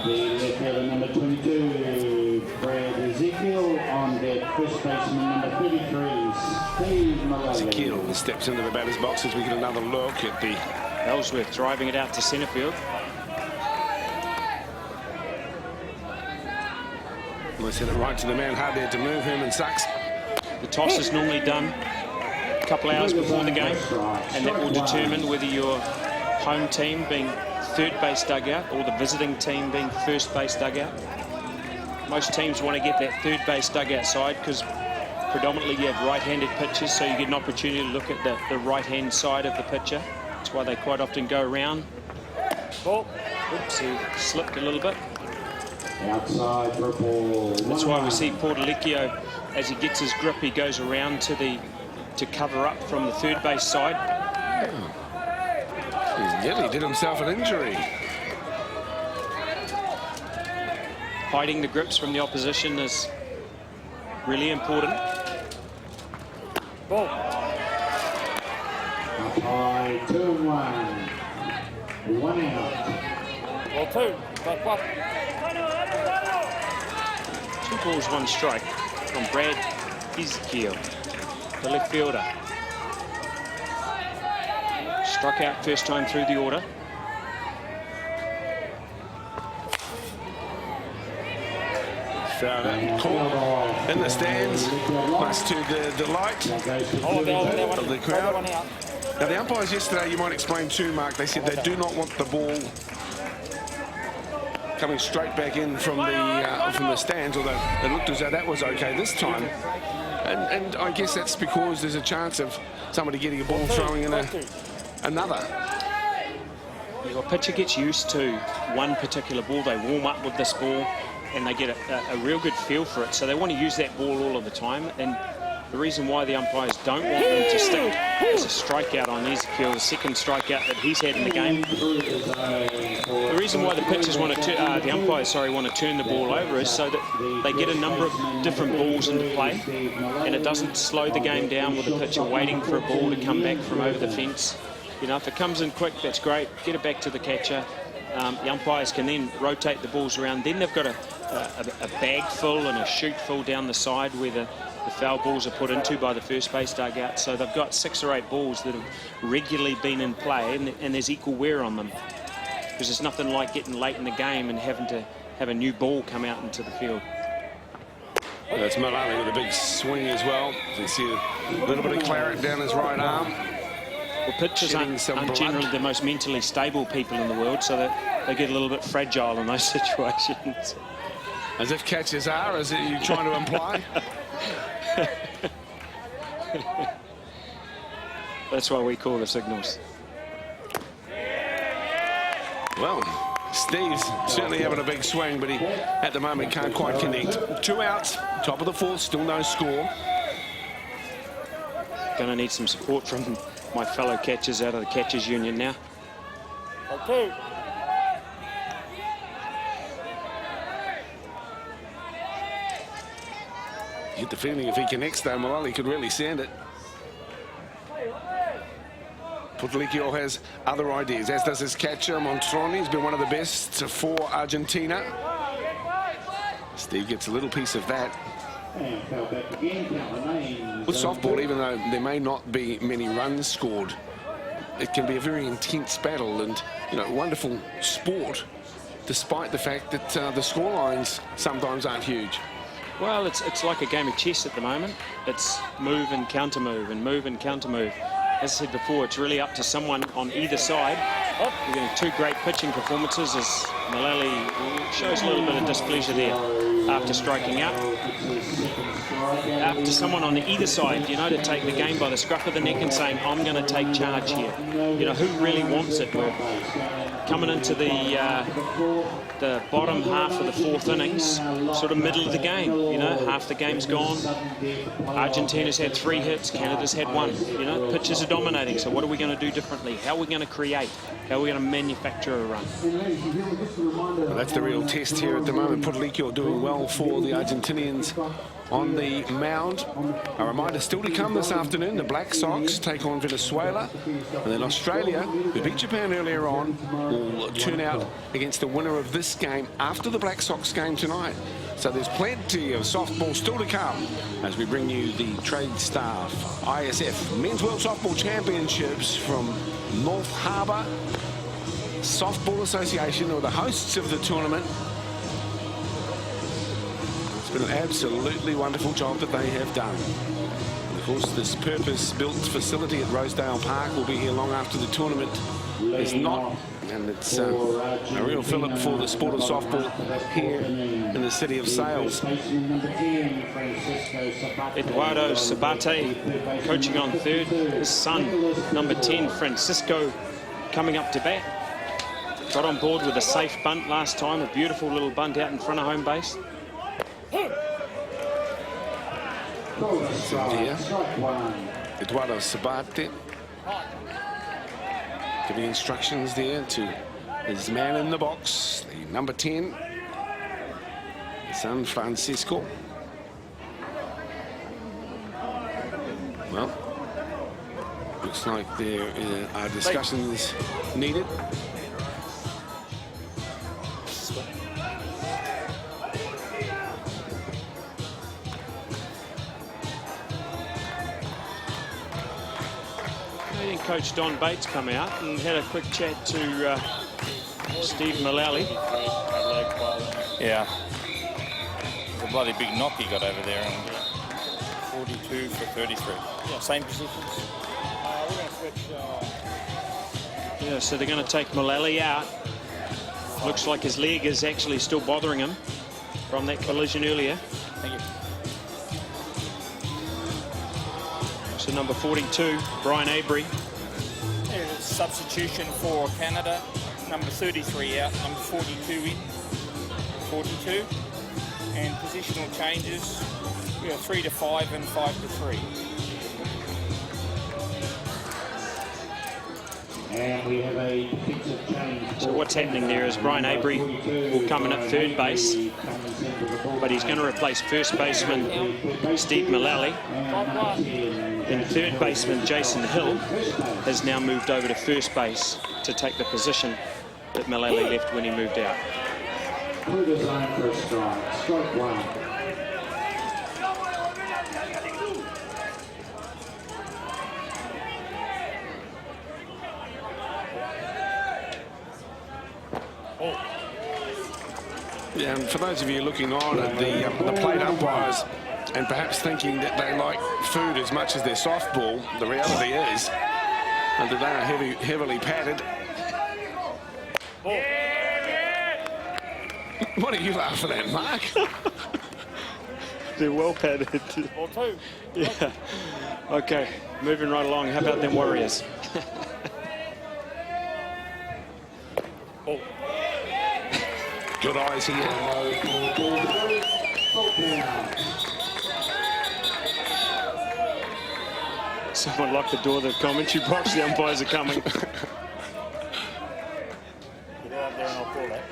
the left fielder number 22, Brad Ezekiel, on that first baseman number 33, Steve Maloney. Ezekiel steps into the batter's box as we get another look at the... Ellsworth driving it out to centre field. They sent it right to the man, hard there to move. Herman Sachs. The toss is normally done a couple hours before the game, and that will determine whether your home team being third base dugout or the visiting team being first base dugout. Most teams want to get that third base dugout side because predominantly you have right-handed pitchers, so you get an opportunity to look at the right-hand side of the pitcher. That's why they quite often go around. Oops, he slipped a little bit. Outside for ball. That's why we see Portalicchio, as he gets his grip, he goes around to cover up from the third base side. He nearly did himself an injury. Hiding the grips from the opposition is really important. Up high, 2-1. 1 out. Ball 2. Back 1. 2 balls, 1 strike from Brad Ezekiel, the left fielder. Struck out first time through the order. Found it. Caught in the stands, much to the delight of the crowd. Now, the umpires yesterday, you might explain too, Mark, they said they do not want the ball coming straight back in from the stands, although it looked as though that was okay this time. And I guess that's because there's a chance of somebody getting a ball throwing in another. Your pitcher gets used to one particular ball. They warm up with this ball and they get a real good feel for it. So they want to use that ball all of the time. And the reason why the umpires don't want them to stick is a strikeout on Ezekiel, the second strikeout that he's had in the game. The reason why the pitchers want to, the umpires, sorry, want to turn the ball over is so that they get a number of different balls into play, and it doesn't slow the game down with the pitcher waiting for a ball to come back from over the fence. You know, if it comes in quick, that's great. Get it back to the catcher. The umpires can then rotate the balls around. Then they've got a bag full and a chute full down the side where the foul balls are put into by the first base dugout. So they've got 6 or 8 balls that have regularly been in play, and there's equal wear on them. Because there's nothing like getting late in the game and having to have a new ball come out into the field. That's Malali with a big swing as well. You can see a little bit of claret down his right arm. Well, pitchers aren't generally the most mentally stable people in the world, so that they get a little bit fragile in those situations. As if catches are, as you trying to imply? That's why we call the signals. Well, Steve's certainly having a big swing, but he, at the moment, can't quite connect. 2 outs, top of the 4th, still no score. Going to need some support from my fellow catchers out of the Catchers Union now. Okay. You get the feeling if he connects, though, Malali could really send it. Portalicchio has other ideas, as does his catcher, Montroni. He's been one of the best for Argentina. Steve gets a little piece of that. With softball, even though there may not be many runs scored, it can be a very intense battle and, you know, wonderful sport, despite the fact that the score lines sometimes aren't huge. Well, it's like a game of chess at the moment. It's move and counter move and move and counter move. As I said before, it's really up to someone on either side. We're getting 2 great pitching performances as Malali shows a little bit of displeasure there after striking out. Up to someone on either side, you know, to take the game by the scruff of the neck and saying, I'm going to take charge here. You know, who really wants it? We're coming into the bottom half of the 4th innings, sort of middle of the game. You know, half the game's gone. Argentina's had 3 hits, Canada's had 1. You know, pitchers are dominating, so what are we going to do differently? How are we going to create? How are we going to manufacture a run? Well, that's the real test here at the moment. Portalicchio doing well for the Argentinians. on the mound. A reminder still to come this afternoon. The Black Sox take on Venezuela. And then Australia, who beat Japan earlier on, will turn out against the winner of this game after the Black Sox game tonight. So there's plenty of softball still to come as we bring you the trade staff ISF Men's World Softball Championships from North Harbour Softball Association, or the hosts of the tournament. It's been an absolutely wonderful job that they have done. And of course, this purpose-built facility at Rosedale Park will be here long after the tournament is not. And it's a real fillip for the sport of softball here in the city of Sales. Eduardo Sabate coaching on third. His son, number 10, Francisco, coming up to bat. Got on board with a safe bunt last time, a beautiful little bunt out in front of home base. Here, Eduardo Sabate giving instructions there to his man in the box, the number 10, San Francisco. Well, looks like there are discussions needed. Coach Don Bates come out and had a quick chat to Steve Mullally. Yeah. It's a bloody big knock he got over there. And 42 for 33. Yeah, same positions. We're going to switch. Yeah, so they're going to take Mullally out. Looks like his leg is actually still bothering him from that collision earlier. Thank you. So number 42, Brian Avery. Substitution for Canada, number 33 out, number 42 in, 42, and positional changes, we have 3 to 5 and 5 to 3. And we have a defensive change. So what's happening there is Brian Avery will come in at third base, but he's going to replace first baseman Steve Mullally. And third baseman Jason Hill has now moved over to first base to take the position that Mullally left when he moved out. Clear the zone for a strike. Strike one. Yeah, and for those of you looking on at the plate umpires and perhaps thinking that they like food as much as their softball, the reality is that they are heavily padded. What are you laughing at, Mark? They're well padded. Or two. Yeah. Okay, moving right along. How about them Warriors? Good eyes here. Someone locked the door of the commentary box. The umpires are coming. Get out there and I'll call that.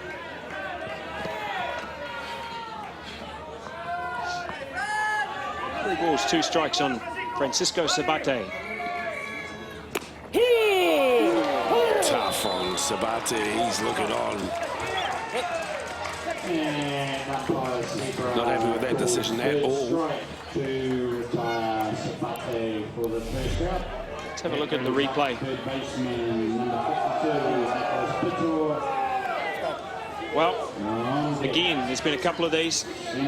Three balls, 2 strikes on Francisco Sabate. Tough on Sabate. He's looking on. Not happy with that decision at all. Let's have a look at the replay. Well, again, there's been a couple of these,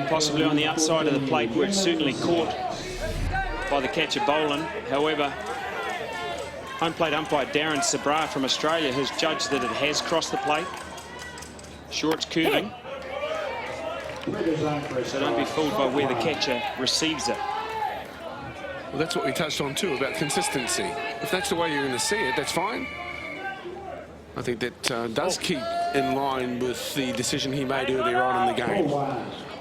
possibly on the outside of the plate where it's certainly caught by the catcher Boland. However, home plate umpire Darren Sabra from Australia has judged that it has crossed the plate. Sure, it's curving. So don't be fooled by where the catcher receives it. Well, that's what we touched on too, about consistency. If that's the way you're going to see it, that's fine. I think that does keep in line with the decision he made earlier on in the game.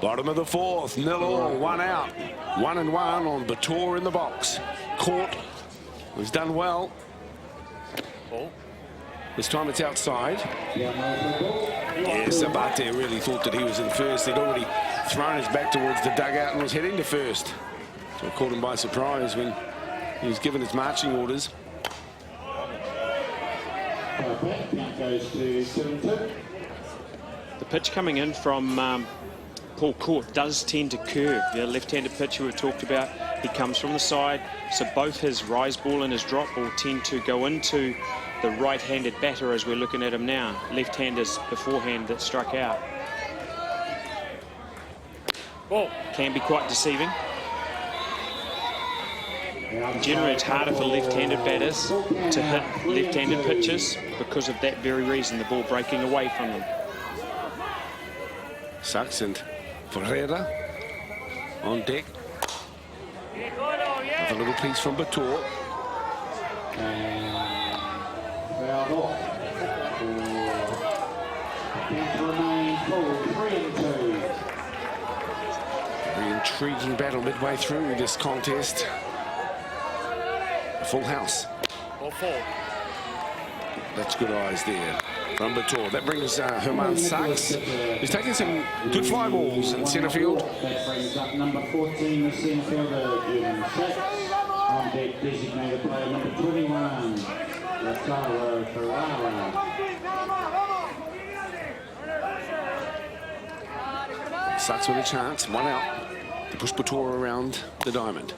Bottom of the 4th, 0-0, 1 out. 1-1 on Bator in the box. Caught. He's done well. This time it's outside. Yes, Sabate really thought that he was in first. He'd already thrown his back towards the dugout and was heading to first. So it caught him by surprise when he was given his marching orders. The pitch coming in from Paul Court does tend to curve. The left-handed pitcher we've talked about, he comes from the side, so both his rise ball and his drop ball tend to go into the right-handed batter as we're looking at him now. Left-handers beforehand that struck out. Ball can be quite deceiving. Generally, it's harder for left-handed batters to hit left-handed pitches because of that very reason, the ball breaking away from them. Sachs and Ferreira on deck. With a little piece from Bator. Very intriguing battle midway through this contest. A full house. That's good eyes there from Bator. That brings Herman Sachs, who's taking some good fly balls in centre field. That brings up number 14, the centre fielder, Herman Sachs. On deck, designated player number 21, Lataro Ferrara. Sachs with a chance, one out to push Bator around the diamond.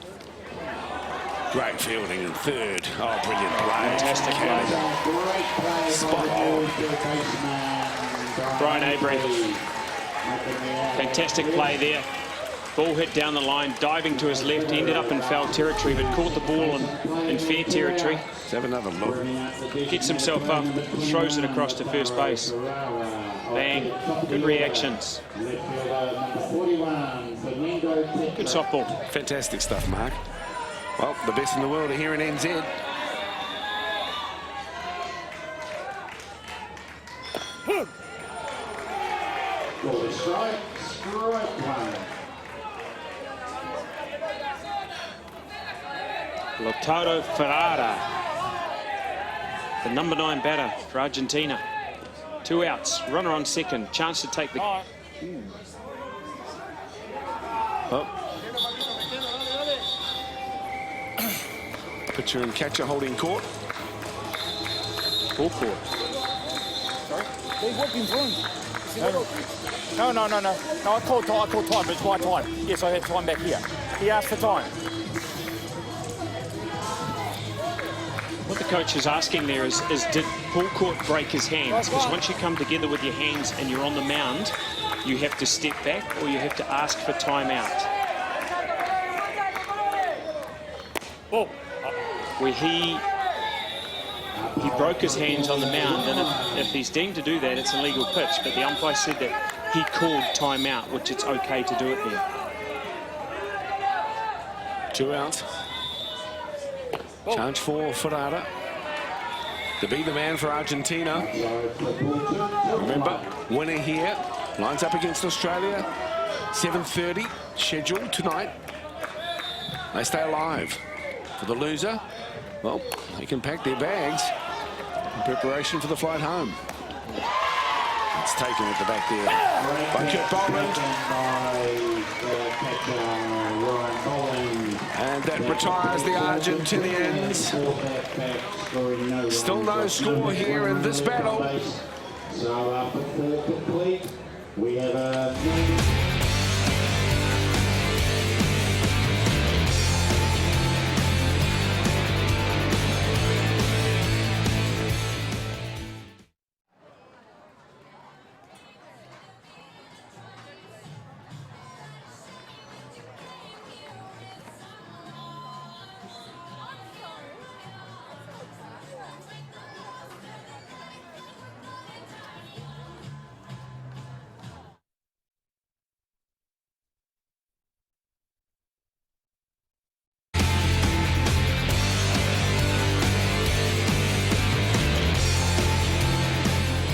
Great fielding in third. Oh, brilliant play. Fantastic play. Spot on. Brian Avery. Fantastic play there. Ball hit down the line, diving to his left, ended up in foul territory, but caught the ball in fair territory. Let's have another look. Gets himself up, throws it across to first base. Bang. Good reactions. Good softball. Fantastic stuff, Mark. Well, the best in the world are here in NZ. Lataro Ferrara, the number 9 batter for Argentina. 2 outs, runner on second, chance to take the... Oh. Pitcher and catcher holding court. Full court. Sorry? He's walking through. No, I called time, but it's my time. Yes, I had time back here. He asked for time. What the coach is asking there is did Paul Court break his hands? Because once you come together with your hands and you're on the mound, you have to step back or you have to ask for timeout. Ball. Where he broke his hands on the mound, and if he's deemed to do that, it's a legal pitch. But the umpire said that he called timeout, which it's okay to do it there. 2 outs. Chance for Ferrara to be the man for Argentina. Remember, winner here lines up against Australia. 7:30 scheduled tonight. They stay alive. For the loser, well, they can pack their bags in preparation for the flight home. It's taken at the back there by Kurt Boland. And that retires the Argentinians. Still no score here in this battle. So after 4 complete, we have a...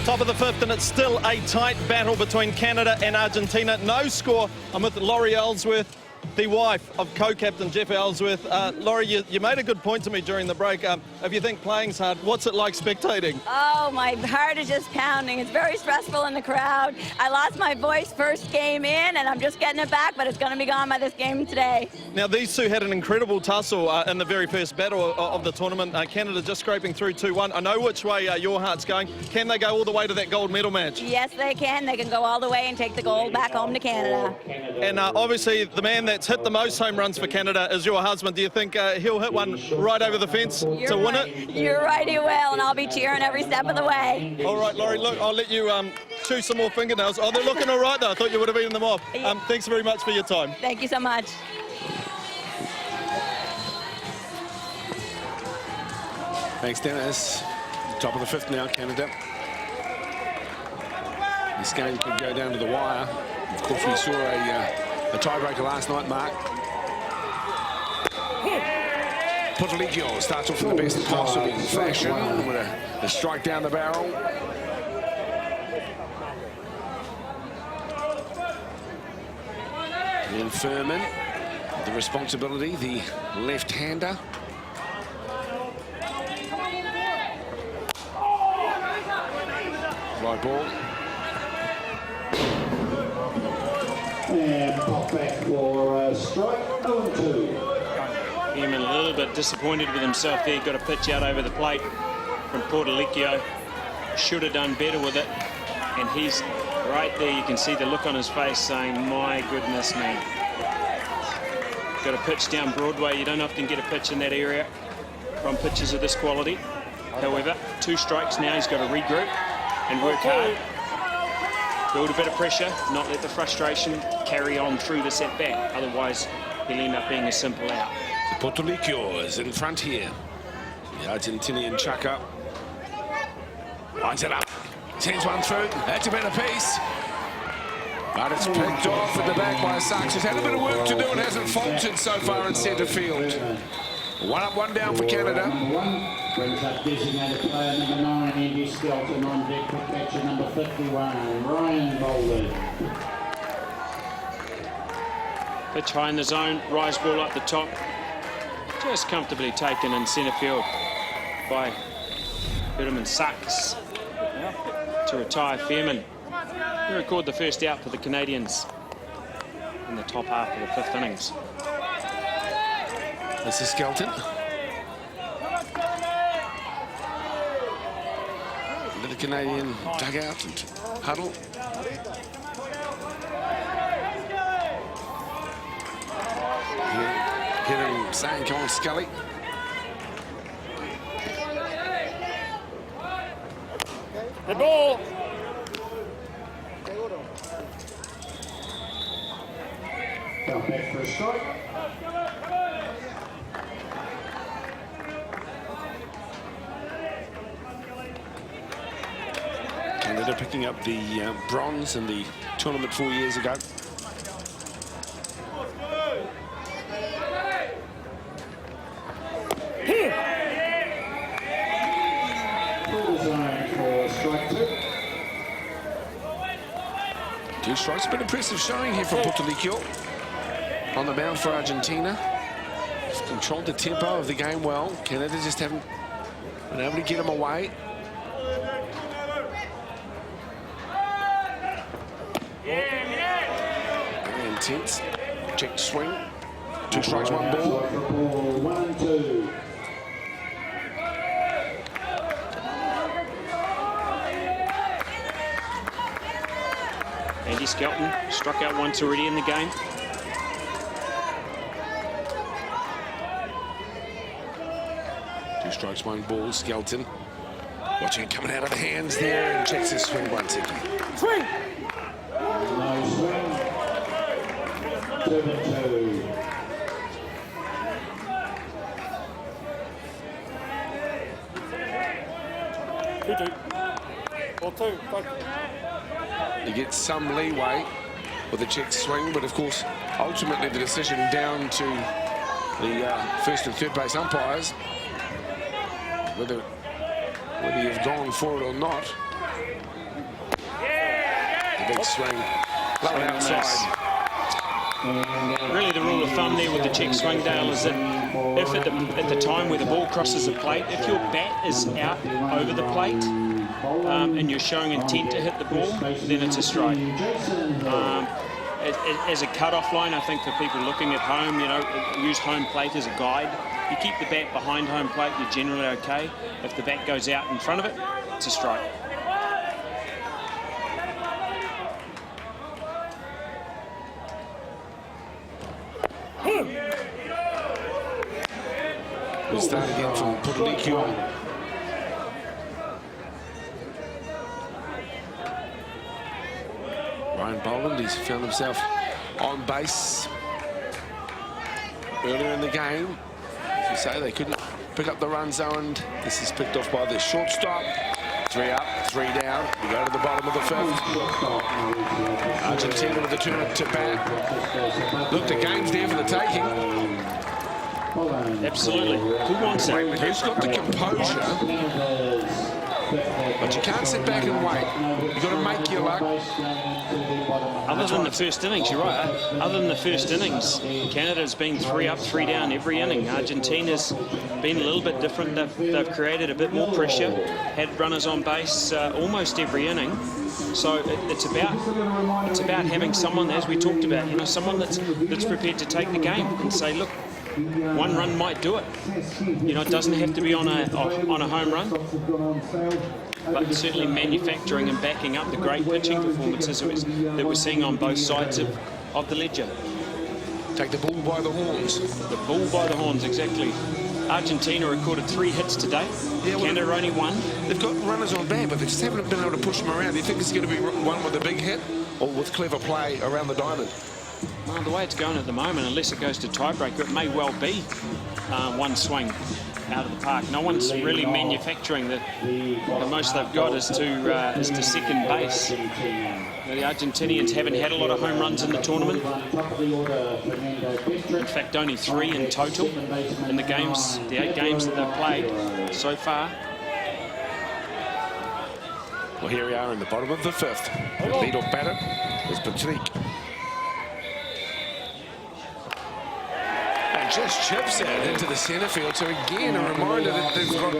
Top of the 5th, and it's still a tight battle between Canada and Argentina. No score. I'm with Laurie Ellsworth. the wife of co-captain Jeff Ellsworth. Laurie, you made a good point to me during the break. If you think playing's hard, what's it like spectating? Oh, my heart is just pounding. It's very stressful in the crowd. I lost my voice first game in, and I'm just getting it back, but it's going to be gone by this game today. Now, these two had an incredible tussle in the very first battle of the tournament. Canada just scraping through 2-1. I know which way your heart's going. Can they go all the way to that gold medal match? Yes, they can. They can go all the way and take the gold back home to Canada. And obviously, the man that's hit the most home runs for Canada is your husband. Do you think he'll hit one right over the fence to win it? You're right, he will, and I'll be cheering every step of the way. All right, Laurie, look, I'll let you chew some more fingernails. Oh, they're looking all right, though. I thought you would have eaten them off. Thanks very much for your time. Thank you so much. Thanks, Dennis. Top of the fifth now, Canada. This game could go down to the wire. Of course, we saw a tiebreaker last night, Mark. Potolicchio starts off in the best possible fashion with a strike down the barrel. And then Furman, the responsibility, the left-hander. Right ball. And pop back for strike 0-2. Furman a little bit disappointed with himself there. Got a pitch out over the plate from Potolicchio. Should have done better with it. And he's right there. You can see the look on his face saying, my goodness me. Got a pitch down Broadway. You don't often get a pitch in that area from pitches of this quality. However, 2 strikes now. He's got to regroup and work hard. Build a bit of pressure, not let the frustration carry on through the setback. Otherwise, he'll end up being a simple out. Potolicchio is in front here. The Argentinian chucker. Lines it up. Sends one through. That's a better piece. But it's picked off at the back by Sachs, who's had a bit of work to do and hasn't faltered so far in centre field. 1 up, 1 down for Canada. Brings up designated player number 9, Andy Skelton, on deck for catcher number 51, Ryan Bolden. Pitch high in the zone, rise ball up the top. Just comfortably taken in centre field by Herman Sachs to retire Furman. He recorded the first out for the Canadians in the top half of the 5th innings. This is Skelton. Into the Canadian dugout and huddle. Hear him saying, come on, Scully. The ball. Come back for a strike. Canada picking up the bronze in the tournament 4 years ago. Two strikes, but impressive showing here from Potolicchio on the mound for Argentina. He's controlled the tempo of the game well. Canada just haven't been able to get him away. Very intense. Check swing. 2 strikes, 1 ball. 1-2. Andy Skelton struck out once already in the game. Two strikes, 1 ball. Skelton watching it coming out of the hands there and checks his swing once again. Swing! No swing. 7-2. He gets some leeway with the check swing, but of course, ultimately the decision down to the first and third base umpires, whether you've gone for it or not. The big swing, low outside. Really the rule of thumb there with the check swing, Dale, is that if at the time where the ball crosses the plate, if your bat is out over the plate and you're showing intent to hit the ball, then it's a strike. As a cut-off line, I think for people looking at home, you know, use home plate as a guide. You keep the bat behind home plate, you're generally okay. If the bat goes out in front of it, it's a strike. We'll start again from Puerto. Ryan Boland, he's found himself on base earlier in the game. As you say, they couldn't pick up the runs, though, and this is picked off by the shortstop. 3 up, 3 down. We go to the bottom of the 5th. Argentina with the turn to bat. Look, the game's there for the taking. Absolutely. Who wants that? Who's got the composure? But you can't sit back and wait. You've got to make your luck. Other than the first innings, you're right. Other than the first innings, Canada's been 3 up, 3 down every inning. Argentina's been a little bit different. They've created a bit more pressure, had runners on base almost every inning. So it's about having someone, as we talked about, you know, someone that's prepared to take the game and say, look, 1 run might do it. You know, it doesn't have to be on a home run, but certainly manufacturing and backing up the great pitching performances that we're seeing on both sides of the ledger. Take the bull by the horns. The bull by the horns, exactly. Argentina recorded 3 hits today. Yeah, well, Canada only 1. They've got runners on bag, but they just haven't been able to push them around. Do you think it's going to be one with a big hit or with clever play around the diamond? Well, the way it's going at the moment, unless it goes to tiebreaker, it may well be 1 swing out of the park. No one's really manufacturing. The most they've got is to second base. The Argentinians haven't had a lot of home runs in the tournament. In fact, only 3 in total in the 8 games that they've played so far. Well, here we are in the bottom of the 5th. The lead-off batter is Patrick. Just chips it into the centre field. So again, a reminder that they've got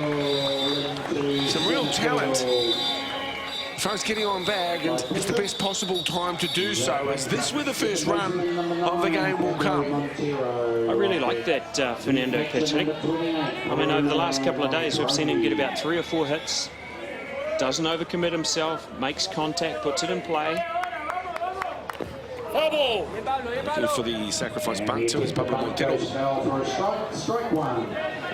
some real talent as far as getting on bag, and it's the best possible time to do so, as this where the first run of the game will come. I really like that Fernando pitching. I mean, over the last couple of days, we've seen him get about 3 or 4 hits. Doesn't overcommit himself, makes contact, puts it in play. Looking for the sacrifice bunt to his Pablo Montero. Of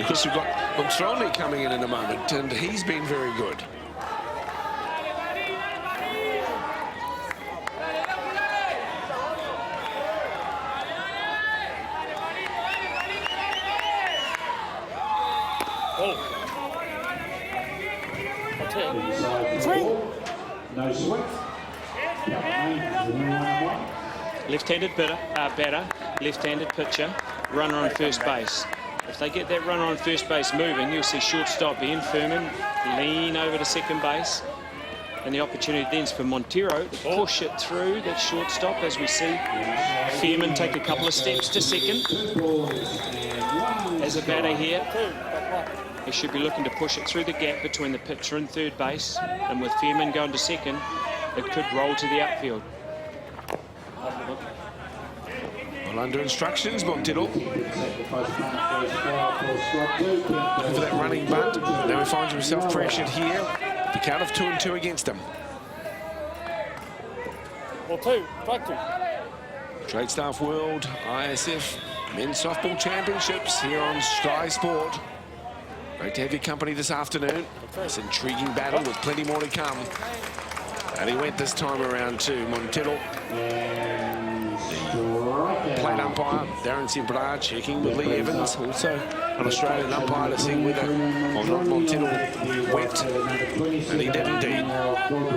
course, we've got Montrone coming in a moment, and he's been very good. No swing. Left-handed batter, left-handed pitcher, runner on first base. If they get that runner on first base moving, you'll see shortstop Ian Furman lean over to second base. And the opportunity then is for Montero to push it through that shortstop, as we see Furman take a couple of steps to second. As a batter here, he should be looking to push it through the gap between the pitcher and third base. And with Furman going to second, it could roll to the outfield. Well, under instructions, Montero. Looking for that running bunt. Now he finds himself pressured here. The count of 2-2 against him. Trade Staff World ISF Men's Softball Championships here on Sky Sport. Great to have your company this afternoon. This intriguing battle with plenty more to come. And he went this time around to Montero. The plate umpire, Darren Sembrar, checking with Lee Evans, also an Australian umpire, to see whether or not Montero went. And he did indeed.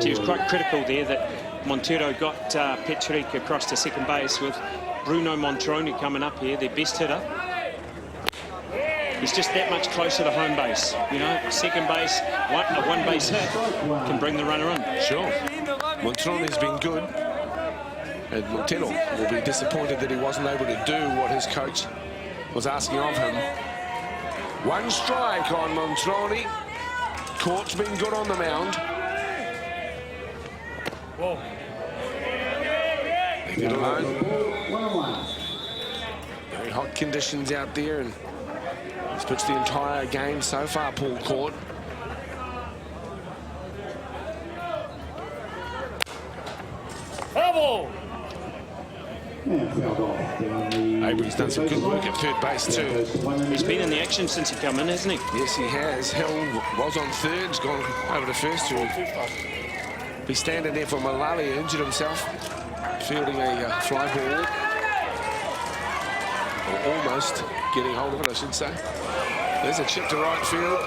He was quite critical there that Montero got Patrick across to second base, with Bruno Montrone coming up here, their best hitter. He's just that much closer to home base. You know, second base, a one-base hit can bring the runner in. Sure. Montrone has been good. And Montero will be disappointed that he wasn't able to do what his coach was asking of him. One strike on Montroni. Court's been good on the mound. Whoa. Leave it alone. Very hot conditions out there, and he's pitched the entire game so far, Paul Court. Trouble. Avery's done some good work at third base too. He's been in the action since he come in, hasn't he? Yes, he has. Hill was on third, he's gone over to first to be standing there for Malali, injured himself, fielding a fly ball. Or almost getting hold of it, I should say. There's a chip to right field.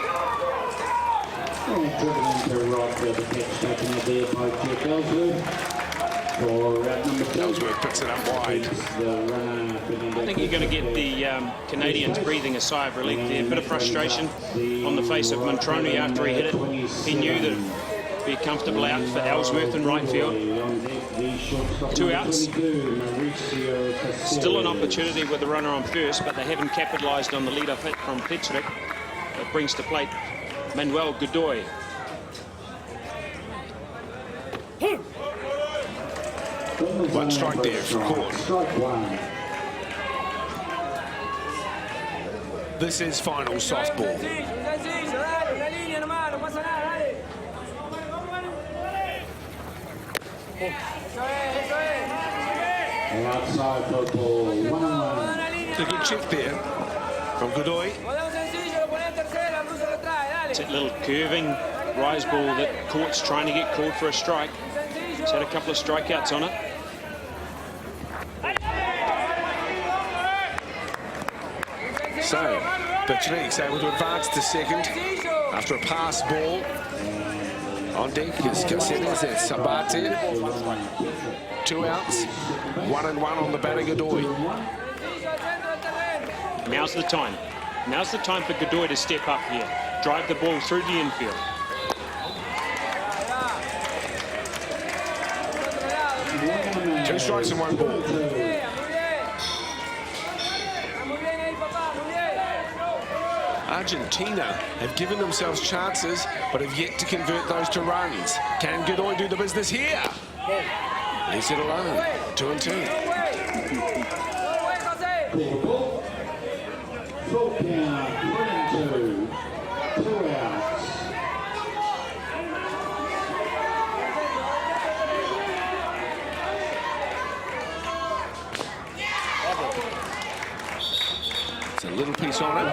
Ellsworth picks it up wide. I think you're going to get the Canadians breathing a sigh of relief there. A bit of frustration on the face of Montroni after he hit it. He knew that it'd be a comfortable out for Ellsworth in right field. 2 outs. Still an opportunity with the runner on first, but they haven't capitalised on the lead-off hit from Petrick. That brings to plate Manuel Godoy. One strike there for Court. This is final softball. A good check there from Godoy. It's that little curving rise ball that Court's trying to get called for a strike. He's had a couple of strikeouts on it. So, Petrick's able to advance to second after a pass ball. On deck is Caceres, it's Sabate. 2 outs, 1-1 on the batter, Godoy. Now's the time. Now's the time for Godoy to step up here. Drive the ball through the infield. Two strikes and 1 ball. Argentina have given themselves chances, but have yet to convert those to runs. Can Godoy do the business here? Leaves it alone. 2-2. It's a little piece on it.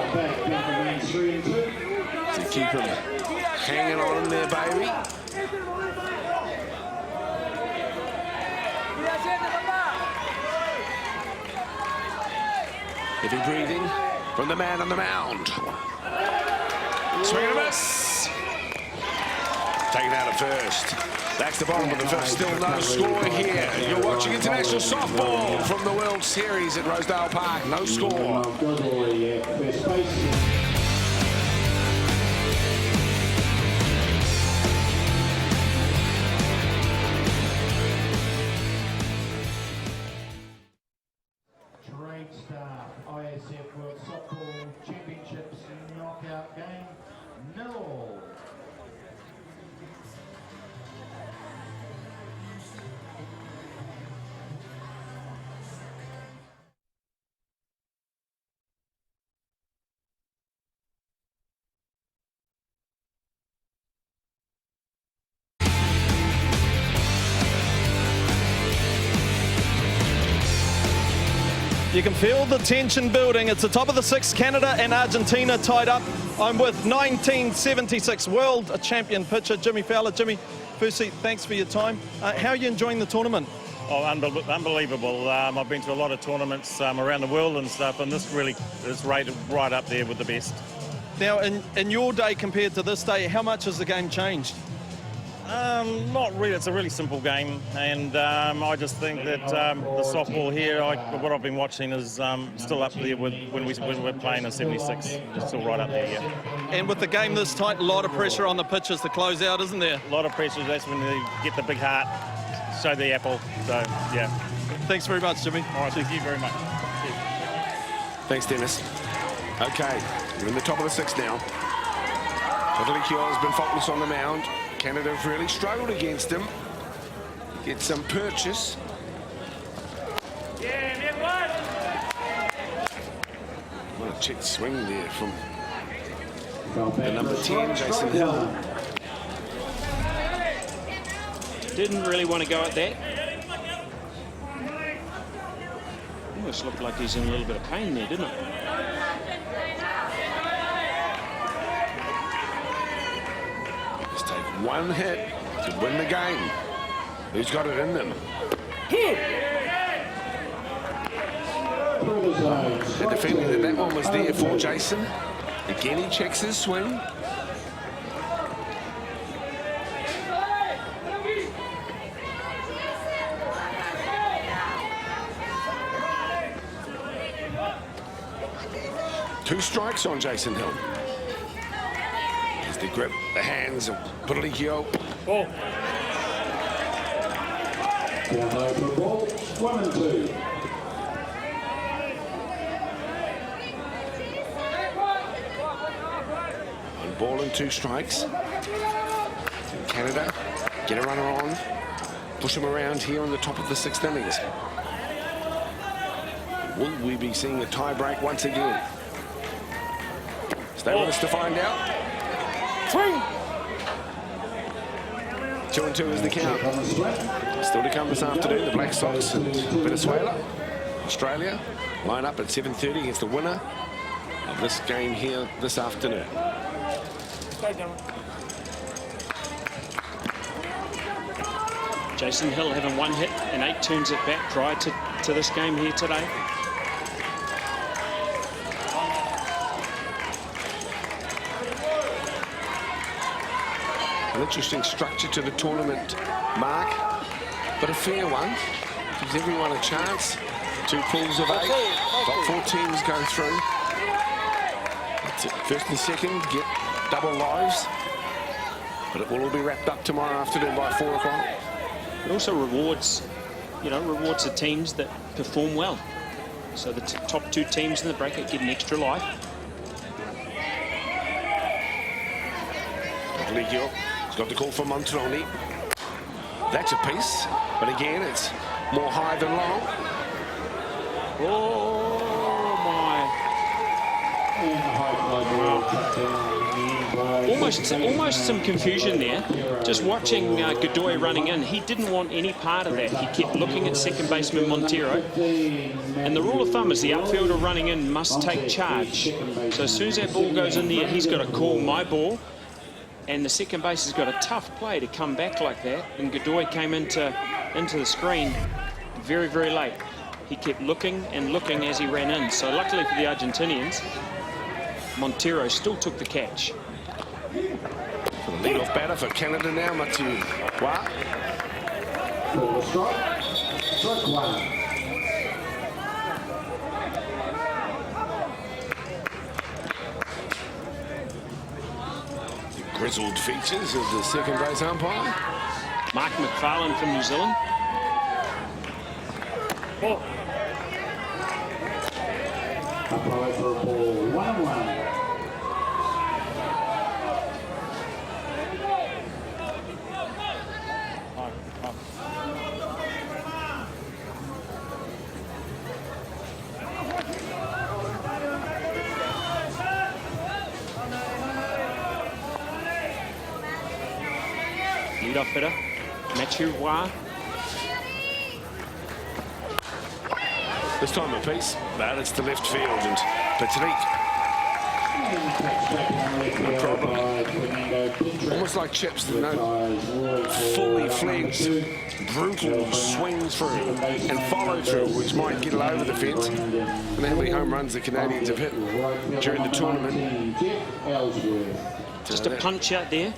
To keep him hanging on there, baby. Heavy breathing from the man on the mound. Swing and a miss. Taken out at first. Back to the bottom of the fifth. Still no score here. You're watching international softball from the World Series at Rosedale Park. No score. Great start. ISF World Softball Championships knockout game. 0. You can feel the tension building. It's the top of the 6th, Canada and Argentina tied up. I'm with 1976 world champion pitcher Jimmy Fowler. Jimmy, firstly, thanks for your time. How are you enjoying the tournament? Oh, unbelievable. I've been to a lot of tournaments around the world and stuff, and this really is rated right up there with the best. Now, in your day compared to this day, how much has the game changed? Not really. It's a really simple game, and I just think that the softball here, what I've been watching is still up there with when we're playing in '76. It's still right up there, yeah. And with the game this tight, a lot of pressure on the pitchers to close out, isn't there? A lot of pressure. That's when they get the big heart, show the apple. So, yeah. Thanks very much, Jimmy. All right, thank you very much. Cheers. Thanks, Dennis. Okay, we're in the top of the 6th now. Patricio has been faultless on the mound. Canada have really struggled against him. Get some purchase. What a check swing there from the number 10, Jason Hill. Didn't really want to go at that. Almost looked like he's in a little bit of pain there, didn't it? Just take one hit to win the game. Who's got it in them? Had the feeling that one was there for Jason. Again, he checks his swing. Two strikes on Jason Hill. Here's the grip, the hands of Patricio. Ball. Down low for a ball. 1 and 2. One ball and 2 strikes. Canada get a runner on, push him around here on the top of the 6th innings. Will we be seeing a tie break once again? Stay with us to find out. Swing. 2 and 2 is the count. Still to come this afternoon, the Black Sox and Venezuela. Australia line up at 7:30 against the winner of this game here this afternoon. Jason Hill having 1 hit and 8 turns at bat prior to this game here today. An interesting structure to the tournament, Mark, but a fair one. Gives everyone a chance. 2 pools of 8. Top 4 teams go through. That's it. First and second get double lives. But it will all be wrapped up tomorrow afternoon by 4 o'clock. It also rewards, rewards the teams that perform well. So the top 2 teams in the bracket get an extra life. Ligio has got the call for Montroni. That's a piece, but again, it's more high than long. Oh my! Almost some confusion there. Just watching Godoy running in, he didn't want any part of that. He kept looking at second baseman Montero. And the rule of thumb is the outfielder running in must take charge. So as soon as that ball goes in there, he's got to call my ball. And the second base has got a tough play to come back like that. And Godoy came into the screen very, very late. He kept looking and looking as he ran in. So luckily for the Argentinians, Montero still took the catch. For the leadoff batter for Canada now, Mathieu. Wow. Strike 1. Grizzled features of the second base umpire. Mark McFarlane from New Zealand. Ball. Umpire for a ball. 1-1. Leadoff hitter, Mathieu Roy. This time a piece, but it's to left field and Patrick. No problem. Almost like chips, no fully fledged, brutal swing through and follow through, which might get it over the fence. And how many home runs the Canadians have hit during the tournament. Just a punch out there.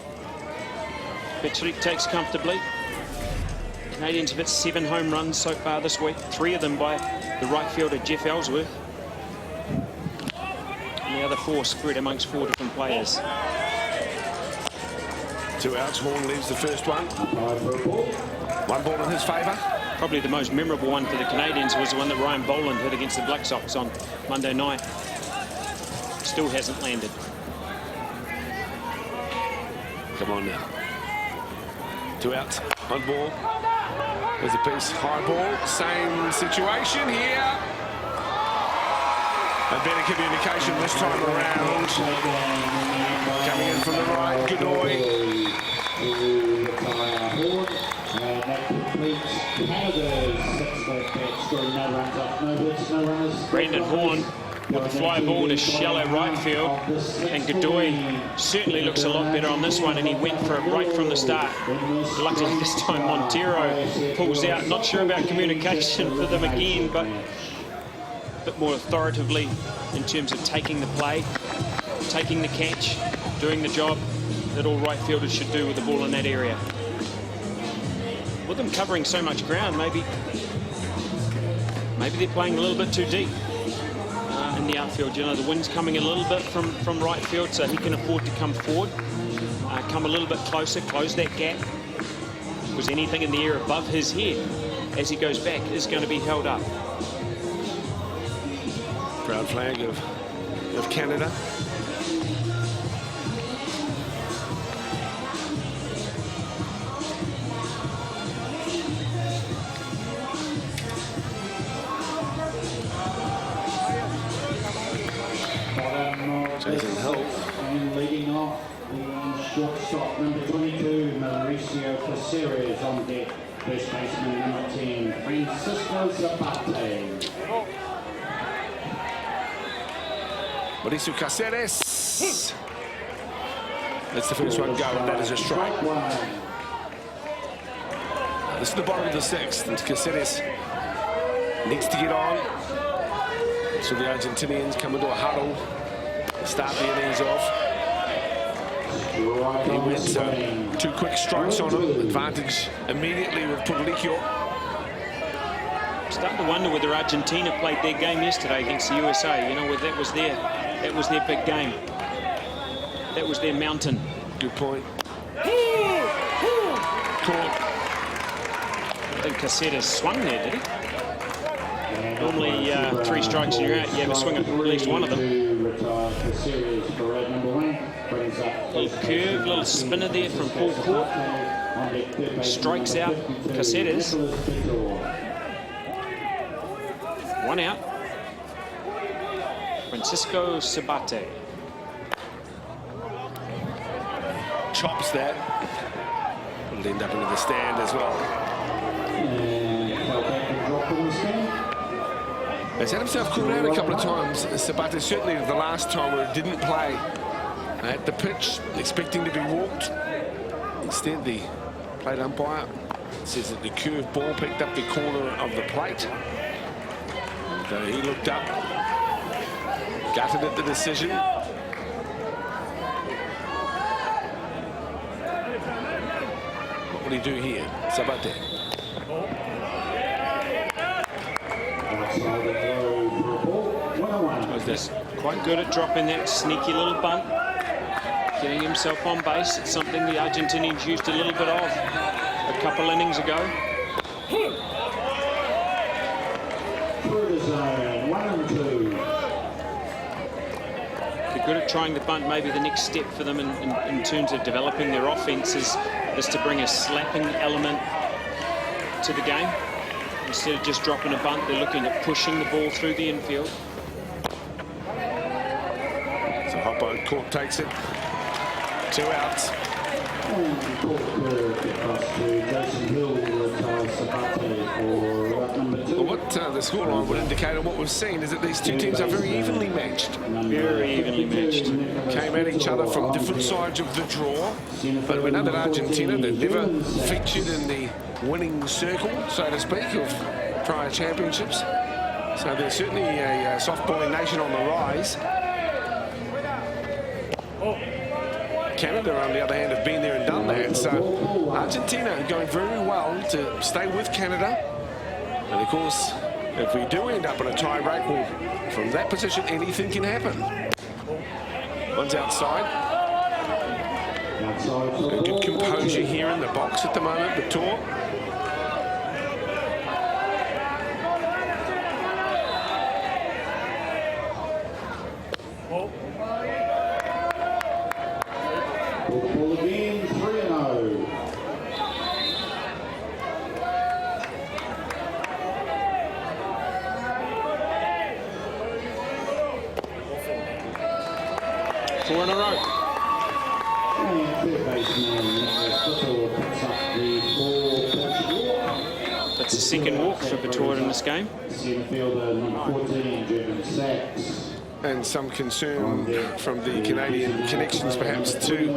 Patrick takes comfortably. Canadians have hit 7 home runs so far this week, 3 of them by the right fielder Jeff Ellsworth. And the other 4 spread amongst 4 different players. 2 outs, Horn leaves the first one. 1 ball in his favour. probably the most memorable one for the Canadians was the one that Ryan Boland hit against the Black Sox on Monday night. Still hasn't landed. Come on now. 2 outs, on ball. There's a piece, high ball, same situation here. A better communication this time around. Coming in from the right, Godoy. Brandon Horn with the fly ball to shallow right field, and Godoy certainly looks a lot better on this one, and he went for it right from the start. Luckily this time Montero pulls out. Not sure about communication for them again, but a bit more authoritatively in terms of taking the play, taking the catch, doing the job that all right fielders should do with the ball in that area. With them covering so much ground, maybe they're playing a little bit too deep in the outfield. You know, the wind's coming a little bit from right field, so he can afford to come forward, come a little bit closer, close that gap, because anything in the air above his head as he goes back is going to be held up. Proud flag of Canada. Jason Hill. And leading off the shortstop, number 22, Mauricio Caceres on deck. First baseman, number 10, Francisco Zapate. Mauricio Caceres. That's the first one go, and that is a strike. This is the bottom of the 6th, and Caceres needs to get on. So the Argentinians come into a huddle, start the innings off. He went 2 quick strikes on him. Advantage immediately with Puerto. Starting to wonder whether Argentina played their game yesterday against the USA. You know, where that was their big game. That was their mountain. Good point. Caught. I think Caceres swung there, did he? Normally 3 strikes and you're out. You have a swing at least one of them. Little curve, little spinner there from Paul Court. Strikes out Caceres. 1 out. Francisco Sabate. Chops that. It'll end up into the stand as well. He's had himself called out a couple of times. Sabate certainly the last time where he didn't play at the pitch, expecting to be walked. Instead, the plate umpire says that the curved ball picked up the corner of the plate. And, he looked up, gutted at the decision. What will he do here? Sabate. He's quite good at dropping that sneaky little bunt, getting himself on base. It's something the Argentinians used a little bit of a couple innings ago. Through the zone, 1 and 2. They're good at trying to bunt. Maybe the next step for them in terms of developing their offense is to bring a slapping element to the game. Instead of just dropping a bunt, they're looking at pushing the ball through the infield. So Hoppo, Court takes it. 2 outs. Well, what the scoreline would indicate and what we've seen is that these 2 teams are very evenly matched. Very evenly matched. Came at each other from different sides of the draw. But we know that Argentina, they've never featured in the winning circle, so to speak, of prior championships. So there's certainly a softballing nation on the rise. Canada, on the other hand, have been there and done that. So Argentina are going very well to stay with Canada. And of course, if we do end up in a tie break, well, from that position, anything can happen. One's outside. Good composure here in the box at the moment, Bator. Call the ball again, 3-0. Four in a row. And third baseman, Nicholas picks up the ball. That's the second walk for Betoit in this game. Center fielder, number 14, German Sachs. And some concern from the Canadian connections perhaps to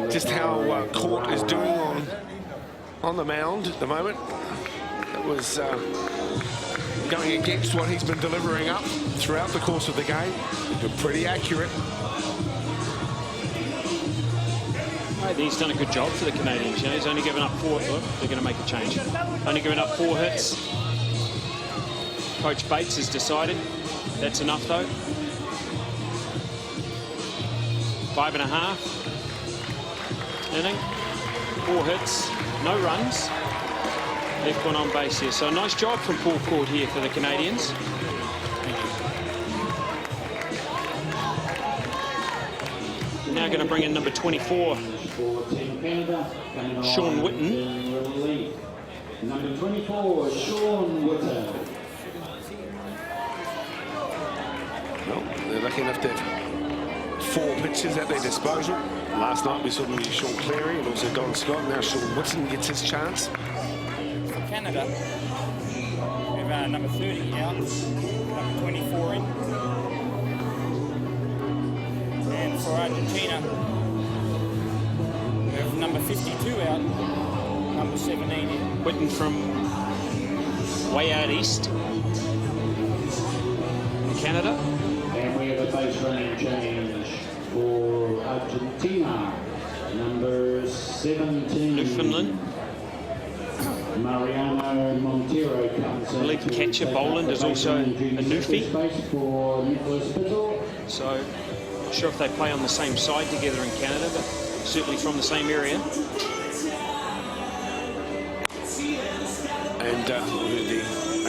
just how Court is doing on the mound at the moment. It was going against what he's been delivering up throughout the course of the game. He's been pretty accurate. I think he's done a good job for the Canadians. You know, he's only given up 4. Look, they're going to make a change. Only given up 4 hits. Coach Bates has decided that's enough, though. 5.5 inning, 4 hits, no runs. Left one on base here. So a nice job from Paul Court here for the Canadians. Now going to bring in number 24, Sean Whitten. Number 24, Sean Whitten. Well, they're lucky enough to have 4 pitches at their disposal. Last night we saw them use Sean Cleary and also Don Scott. Now Sean Whitten gets his chance. For Canada, we have number 30 out, number 24 in. And for Argentina, we have number 52 out, number 17 in. Whitten from way out east. Canada. And we have a base running change for Argentina. Number 17. Newfoundland. Mariano Montero comes in. I believe catcher Boland is also a Newfie. For Nicholas Biddle. So, not sure if they play on the same side together in Canada, but certainly from the same area. And the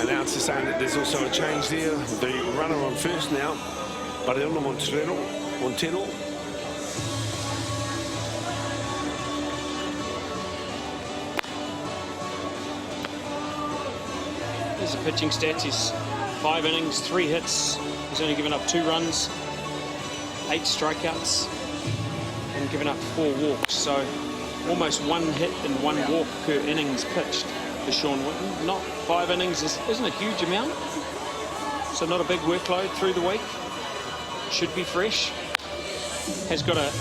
announcer saying that there's also a change there. The runner on first now, Barelo Montero. Here's the pitching stats. He's 5 innings, 3 hits. He's only given up 2 runs, 8 strikeouts, and given up 4 walks. So almost 1 hit and 1 walk per innings pitched for Sean Whitten. Not 5 innings isn't a huge amount. So not a big workload through the week. Should be fresh. Has got a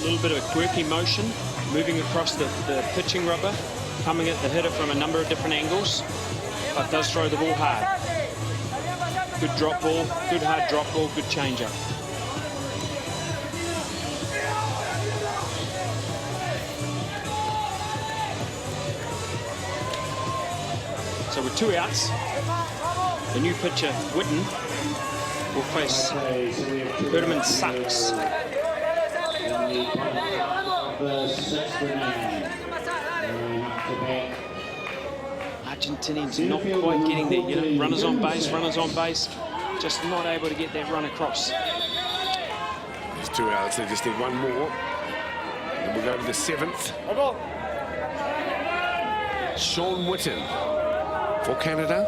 little bit of a quirky motion, moving across the pitching rubber, coming at the hitter from a number of different angles, but does throw the ball hard. Good drop ball, good hard drop ball, good changeup. So with 2 outs, the new pitcher, Whitten, will face Herman Sachs. Argentinians not quite getting there, you know, runners on base, just not able to get that run across. There's 2 outs, they just need 1 more. And we'll go to the 7th. Sean Whitten for Canada.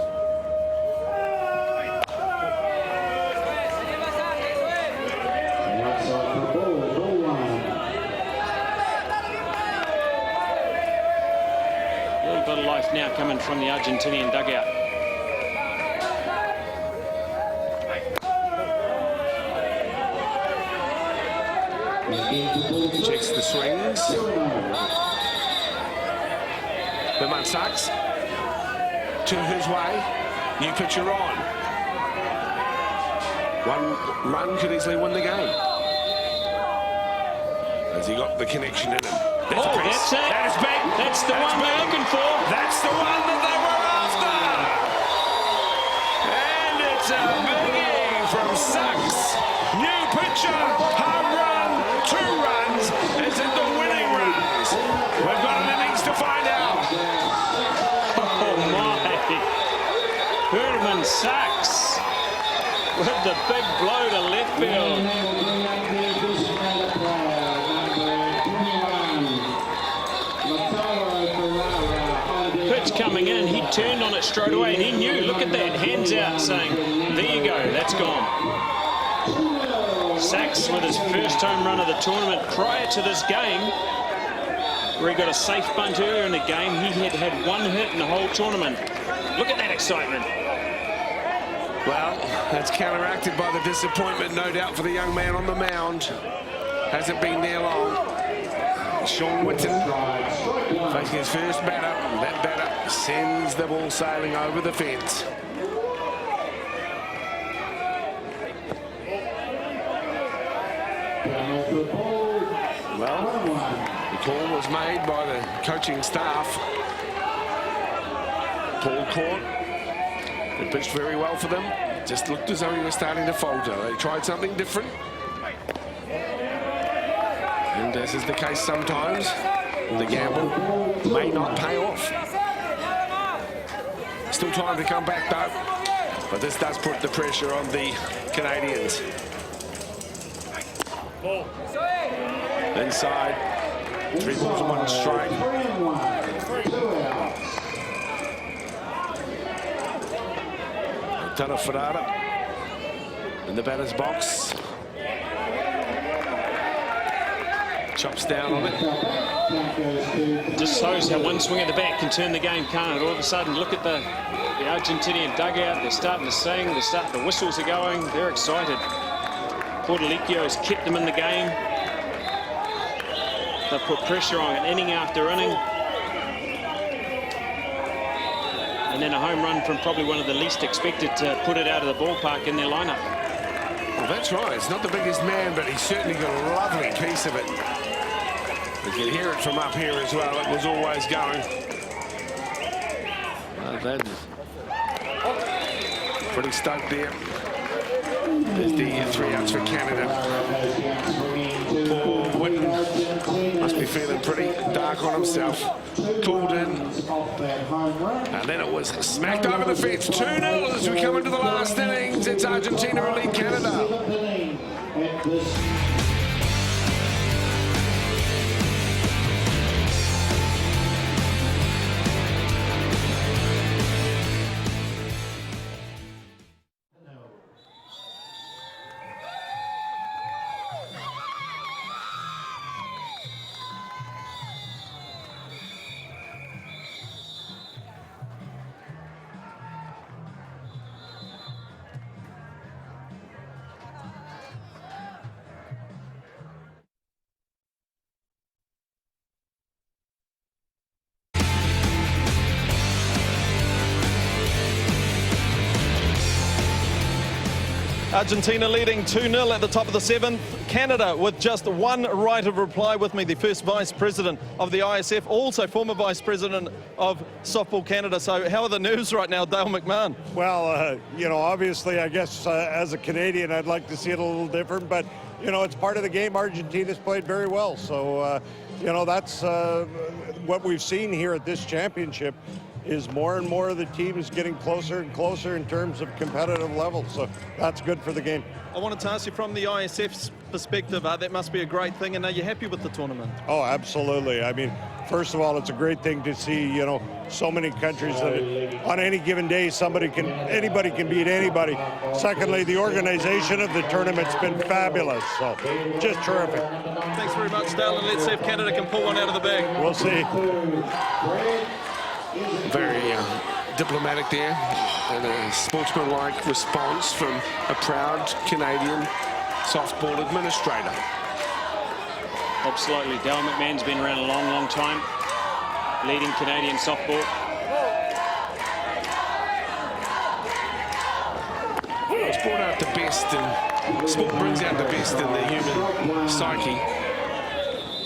A little bit of life now coming from the Argentinian dugout. Checks the swings. Herman Sachs to his way. New pitcher on. 1 run could easily win the game. Has he got the connection in him? That's it. That is big. That's the one they're looking for. That's the one that they were after. And it's a biggie from Sachs. New pitcher, home run, 2 runs. Is it the winning runs? We've got an innings to find out. Oh my! Herman Sachs with the big blow to left field. coming in, he turned on it straight away, and he knew, look at that, hands out, saying, there you go, that's gone. Sachs with his first home run of the tournament prior to this game, where he got a safe bunt earlier in the game. He had one hit in the whole tournament. Look at that excitement. Well, that's counteracted by the disappointment, no doubt, for the young man on the mound. Hasn't been there long. Sean Whitten facing his first batter. That batter sends the ball sailing over the fence. Well, the call was made by the coaching staff. Paul Court, they pitched very well for them. Just looked as though he was starting to falter. They tried something different. And as is the case sometimes, the gamble may not pay off. Still time to come back though. But this does put the pressure on the Canadians. Inside, 3 balls and 1 strike. Tana Ferrara in the batter's box. Chops down on it. Just shows how one swing at the bat can turn the game, can't it? All of a sudden, look at the Argentinian dugout. They're starting to sing. The whistles are going. They're excited. Portalicchio's kept them in the game. They've put pressure on it inning after inning. And then a home run from probably one of the least expected to put it out of the ballpark in their lineup. Well, that's right. It's not the biggest man, but he's certainly got a lovely piece of it. You can hear it from up here as well. It was always going. Well, pretty stoked there. There's the 3 outs for Canada. Paul Whitten must be feeling pretty dark on himself. Called in. And then it was smacked over the fence. 2-0 as we come into the last innings. It's Argentina who lead Canada. Argentina leading 2-0 at the top of the 7th. Canada with just 1 right of reply. With me, the first Vice President of the ISF, also former Vice President of Softball Canada. So how are the nerves right now, Dale McMahon? Well, you know, obviously, I guess as a Canadian, I'd like to see it a little different. But, you know, it's part of the game. Argentina's played very well. So, you know, that's what we've seen here at this championship is more and more of the teams getting closer and closer in terms of competitive level. So that's good for the game. I wanted to ask you from the ISF's perspective, that must be a great thing, and are you happy with the tournament? Oh, absolutely. I mean, first of all, it's a great thing to see, you know, so many countries that on any given day anybody can beat anybody. Secondly, the organization of the tournament's been fabulous. So just terrific. Thanks very much, Dale, and let's see if Canada can pull one out of the bag. We'll see. Very diplomatic there, and a sportsmanlike response from a proud Canadian softball administrator. Absolutely. Dale McMahon's been around a long, long time, leading Canadian softball. It's brought out the best, and sport brings out the best in the human psyche.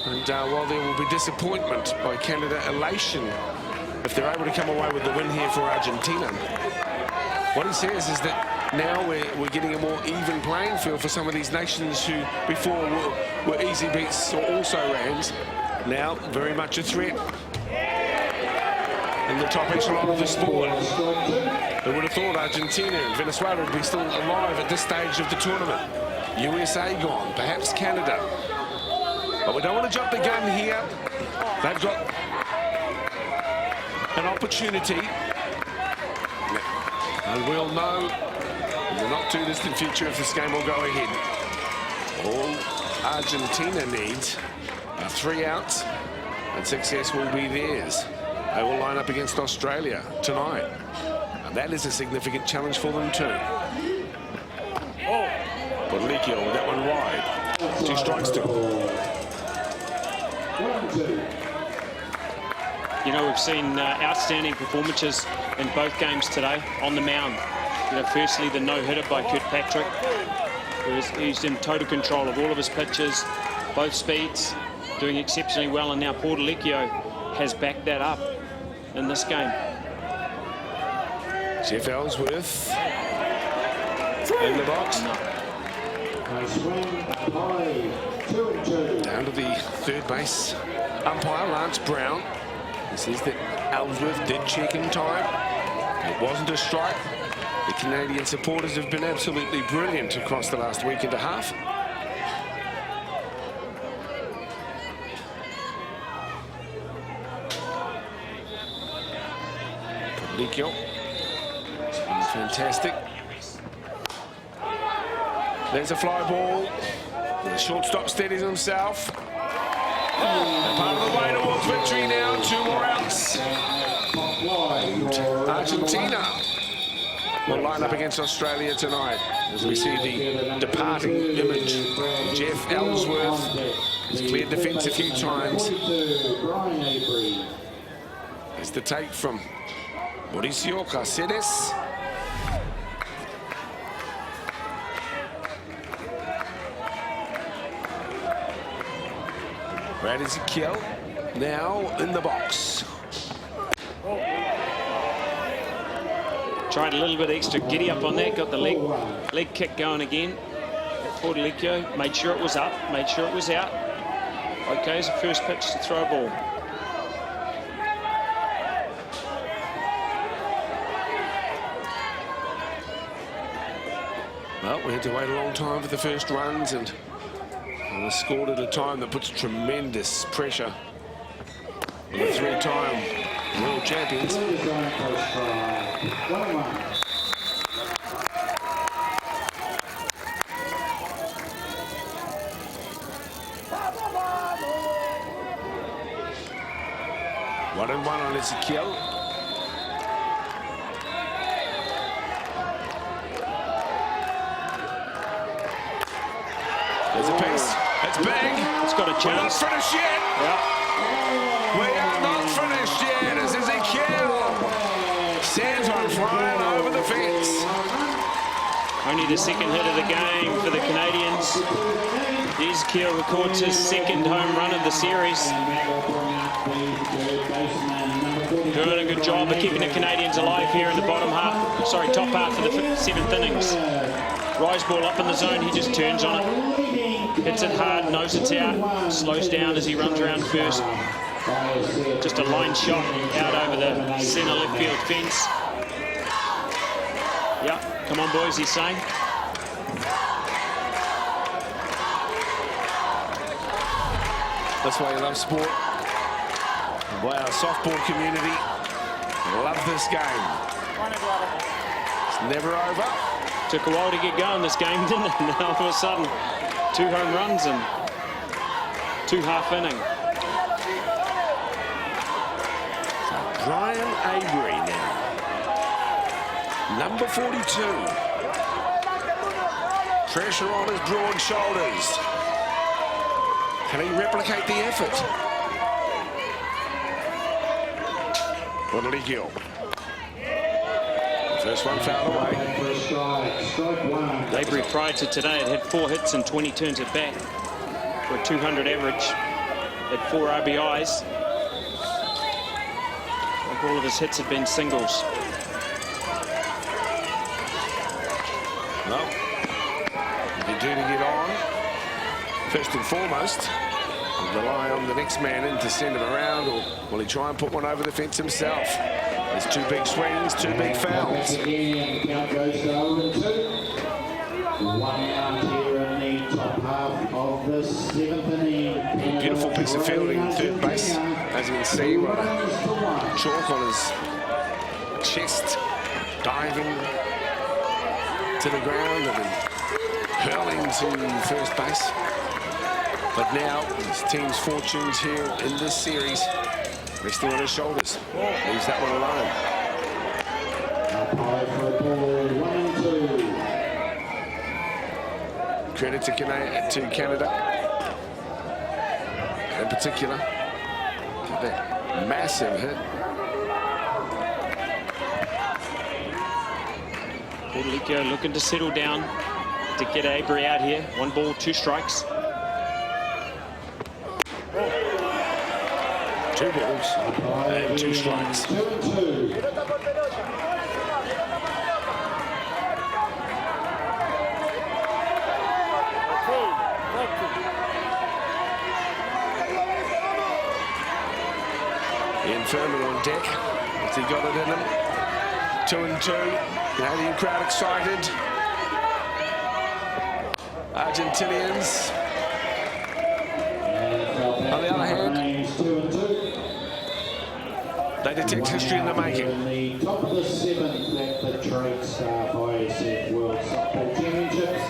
And while there will be disappointment by Canada, elation if they're able to come away with the win here for Argentina. What he says is that now we're getting a more even playing field for some of these nations who before were easy beats or also rans. Now very much a threat in the top echelon of the sport. Who would have thought Argentina and Venezuela would be still alive at this stage of the tournament? USA gone, perhaps Canada. But we don't want to jump the gun here. They've got an opportunity. And we'll know in the not too distant future if this game will go ahead. All Argentina needs are 3 outs, and success will be theirs. They will line up against Australia tonight, and that is a significant challenge for them too. But Likio with that one wide. 2 strikes to him. You know, we've seen outstanding performances in both games today on the mound. You know, firstly, the no-hitter by Kirkpatrick, who's in total control of all of his pitches, both speeds, doing exceptionally well, and now Portalicchio has backed that up in this game. Jeff Ellsworth in the box. Down to the third base umpire, Lance Brown. He says that Ellsworth did check in time. It wasn't a strike. The Canadian supporters have been absolutely brilliant across the last week and a half. Likio, fantastic. There's a fly ball. The shortstop steadies himself. Part of the way towards victory now. 2 more outs. And Argentina will line up against Australia tonight as we see the departing image. Jeff Ellsworth has cleared the fence a few times. Here's the take from Mauricio Cáceres. Brad Ezekiel now in the box. Tried a little bit extra giddy up on that, got the leg kick going again. Portalicchio made sure it was up, made sure it was out. Okay, it's the first pitch to throw a ball. Well, we had to wait a long time for the first runs, and was scored at a time that puts tremendous pressure on the 3-time world champions. One and one on Ezekiel. There's a piece. It's big. It's got a chance. We're not finished yet. Yeah. We are not finished yet. As Ezekiel sends one flying over the fence. Only the second hit of the game for the Canadians. Ezekiel records his second home run of the series. Doing a good job of keeping the Canadians alive here in the top half of the 7th innings. Rise ball up in the zone, he just turns on it. Hits it hard, knows it's out, slows down as he runs around first. Just a line shot out over the centre left field fence. Yeah, come on boys, he's saying. That's why you love sport. And why our softball community love this game. It's never over. Took a while to get going this game, didn't it? Now all of a sudden, 2 home runs and 2 half innings. Brian Avery now. Number 42. Pressure on his broad shoulders. Can he replicate the effort? Portalicchio. First one fouled away. Avery prior to today had 4 hits and 20 turns at bat for a 200 average. Had 4 RBIs. Like all of his hits had been singles. Well, he do to get on. First and foremost, rely on the next man in to send him around, or will he try and put one over the fence himself? There's 2 big swings, 2 big fouls. Again, the count goes to 0-2. 1 out here in the top half of the 7th inning. Beautiful piece of fielding, third base. As you can see, chalk on his chest, diving to the ground and then hurling to first base. But now, his team's fortunes here in this series resting on his shoulders. Leaves that one alone. Credit to Canada, in particular, for that massive hit. Portolico looking to settle down to get Avery out here. 1 ball, 2 strikes. 2 balls and 2 strikes. Ian Furman on deck. Has he got it in him? 2-2. Canadian crowd excited. Argentinians, on the other hand, they detect history in the making. The top of the 7th at the Drake Staff ISF World Softball Championships.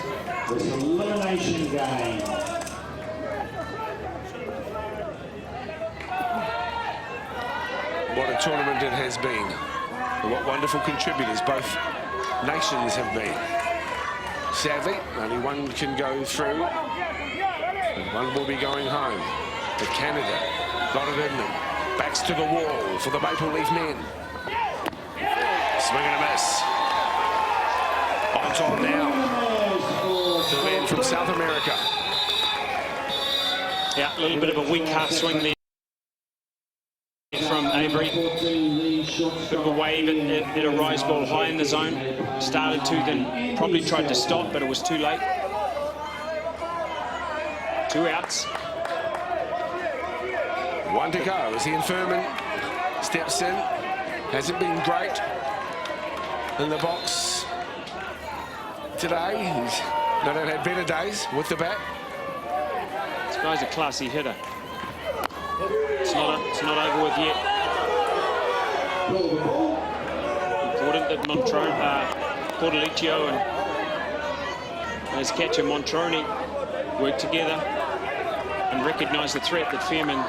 This elimination game. What a tournament it has been. And what wonderful contributors both nations have been. Sadly, only one can go through, and one will be going home. But Canada got it in them. Backs to the wall for the Maple Leaf men. Swing and a miss. On top now. The man from South America. Yeah, a little bit of a weak half swing there from Avery. Bit of a wave at a rise ball high in the zone. Started to, then probably tried to stop, but it was too late. 2 outs. 1 to go as Ian Furman steps in. Hasn't been great in the box today. He's not had better days with the bat. This guy's a classy hitter. It's not over with yet. Important that Portolico and his catcher Montroni work together and recognise the threat that Fairman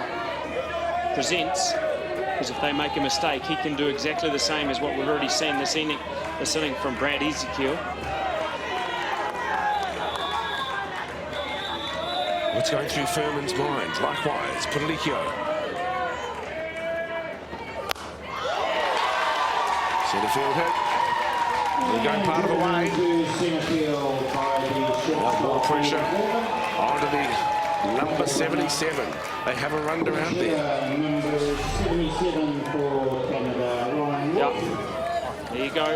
presents, because if they make a mistake, he can do exactly the same as what we've already seen this inning from Brad Ezekiel. What's going through Furman's mind? Likewise, Portolico. Centre field hit. We're going part of the way. More pressure onto the number 77. They have a runner out there. Number 77 for Canada, Ryan Wolf. Yep. There you go.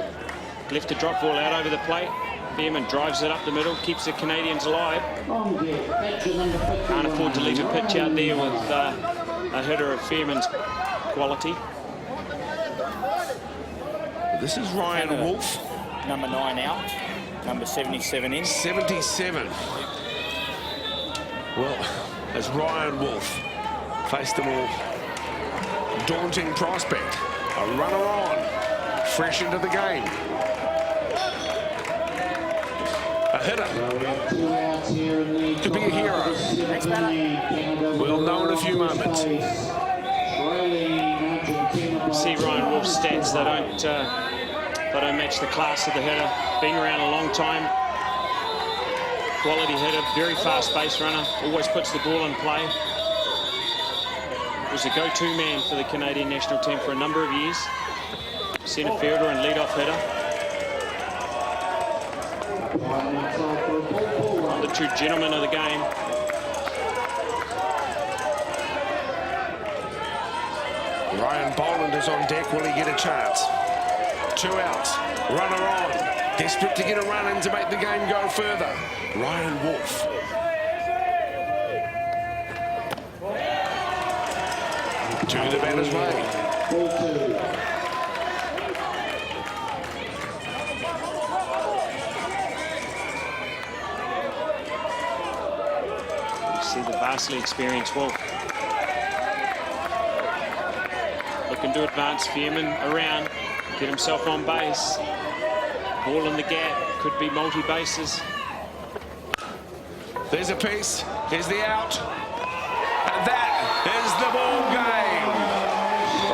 Left a drop ball out over the plate. Fairman drives it up the middle, keeps the Canadians alive. Can't afford to leave a pitch out there with a hitter of Fairman's quality. This is Ryan Canada, Wolf. Number 9 out, number 77 in. 77. Well, as Ryan Wolf faced a more daunting prospect. A runner on, fresh into the game. A hitter. To be a hero. We'll know in a few moments. See Ryan Wolf's stats, they don't match the class of the hitter. Been around a long time. Quality hitter, very fast base runner, always puts the ball in play. Was a go-to man for the Canadian national team for a number of years. Centre fielder and lead-off hitter. One of the true gentlemen of the game. Ryan Boland is on deck. Will he get a chance? 2 outs. Runner on. Desperate to get a run in to make the game go further. Ryan Wolf. To the batter's way. vastly experienced Wolf. Looking to advance Fearman around, get himself on base. Ball in the gap, could be multi-bases. There's a piece, here's the out, and that is the ball game.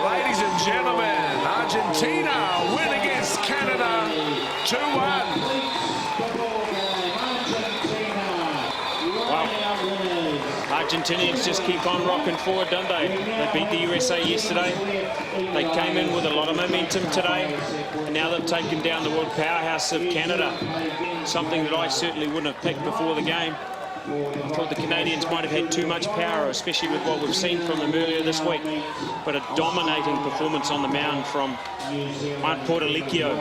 Ladies and gentlemen, Argentina win against Canada 2-1. Argentinians just keep on rocking forward, don't they? They beat the USA yesterday. They came in with a lot of momentum today, and now they've taken down the world powerhouse of Canada, something that I certainly wouldn't have picked before the game. I thought the Canadians might have had too much power, especially with what we've seen from them earlier this week. But a dominating performance on the mound from Mike Portalicchio.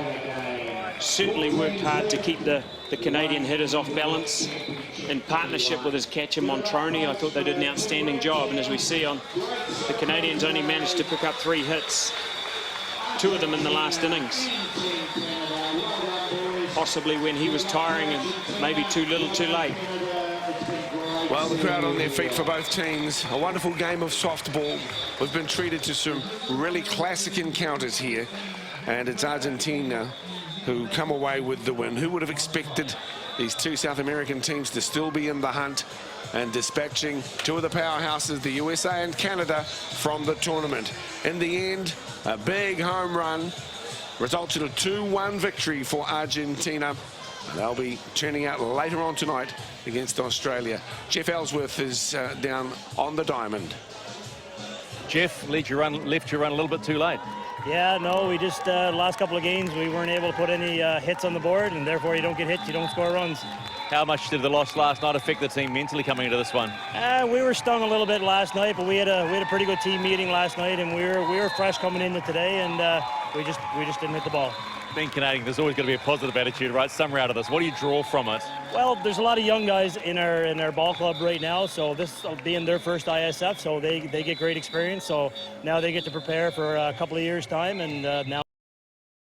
Certainly worked hard to keep the Canadian hitters off balance in partnership with his catcher Montroni. I thought they did an outstanding job, and as we see on, the Canadians only managed to pick up 3 hits, 2 of them in the last innings. Possibly when he was tiring and maybe too little too late. Well, the crowd on their feet for both teams. A wonderful game of softball. We've been treated to some really classic encounters here, and it's Argentina who come away with the win. Who would have expected these 2 South American teams to still be in the hunt and dispatching 2 of the powerhouses, the USA and Canada, from the tournament? In the end, a big home run resulted in a 2-1 victory for Argentina. They'll be turning out later on tonight against Australia. Jeff Ellsworth is down on the diamond. Jeff, left your run a little bit too late. Yeah, no, we just, last couple of games, we weren't able to put any hits on the board, and therefore you don't get hits, you don't score runs. How much did the loss last night affect the team mentally coming into this one? We were stung a little bit last night, but we had a pretty good team meeting last night, and we were fresh coming into today, and we just didn't hit the ball. Being Canadian, there's always going to be a positive attitude, right? Somewhere out of this. What do you draw from it? Well, there's a lot of young guys in our ball club right now, so this will be in their first ISF, so they get great experience. So now they get to prepare for a couple of years' time, and now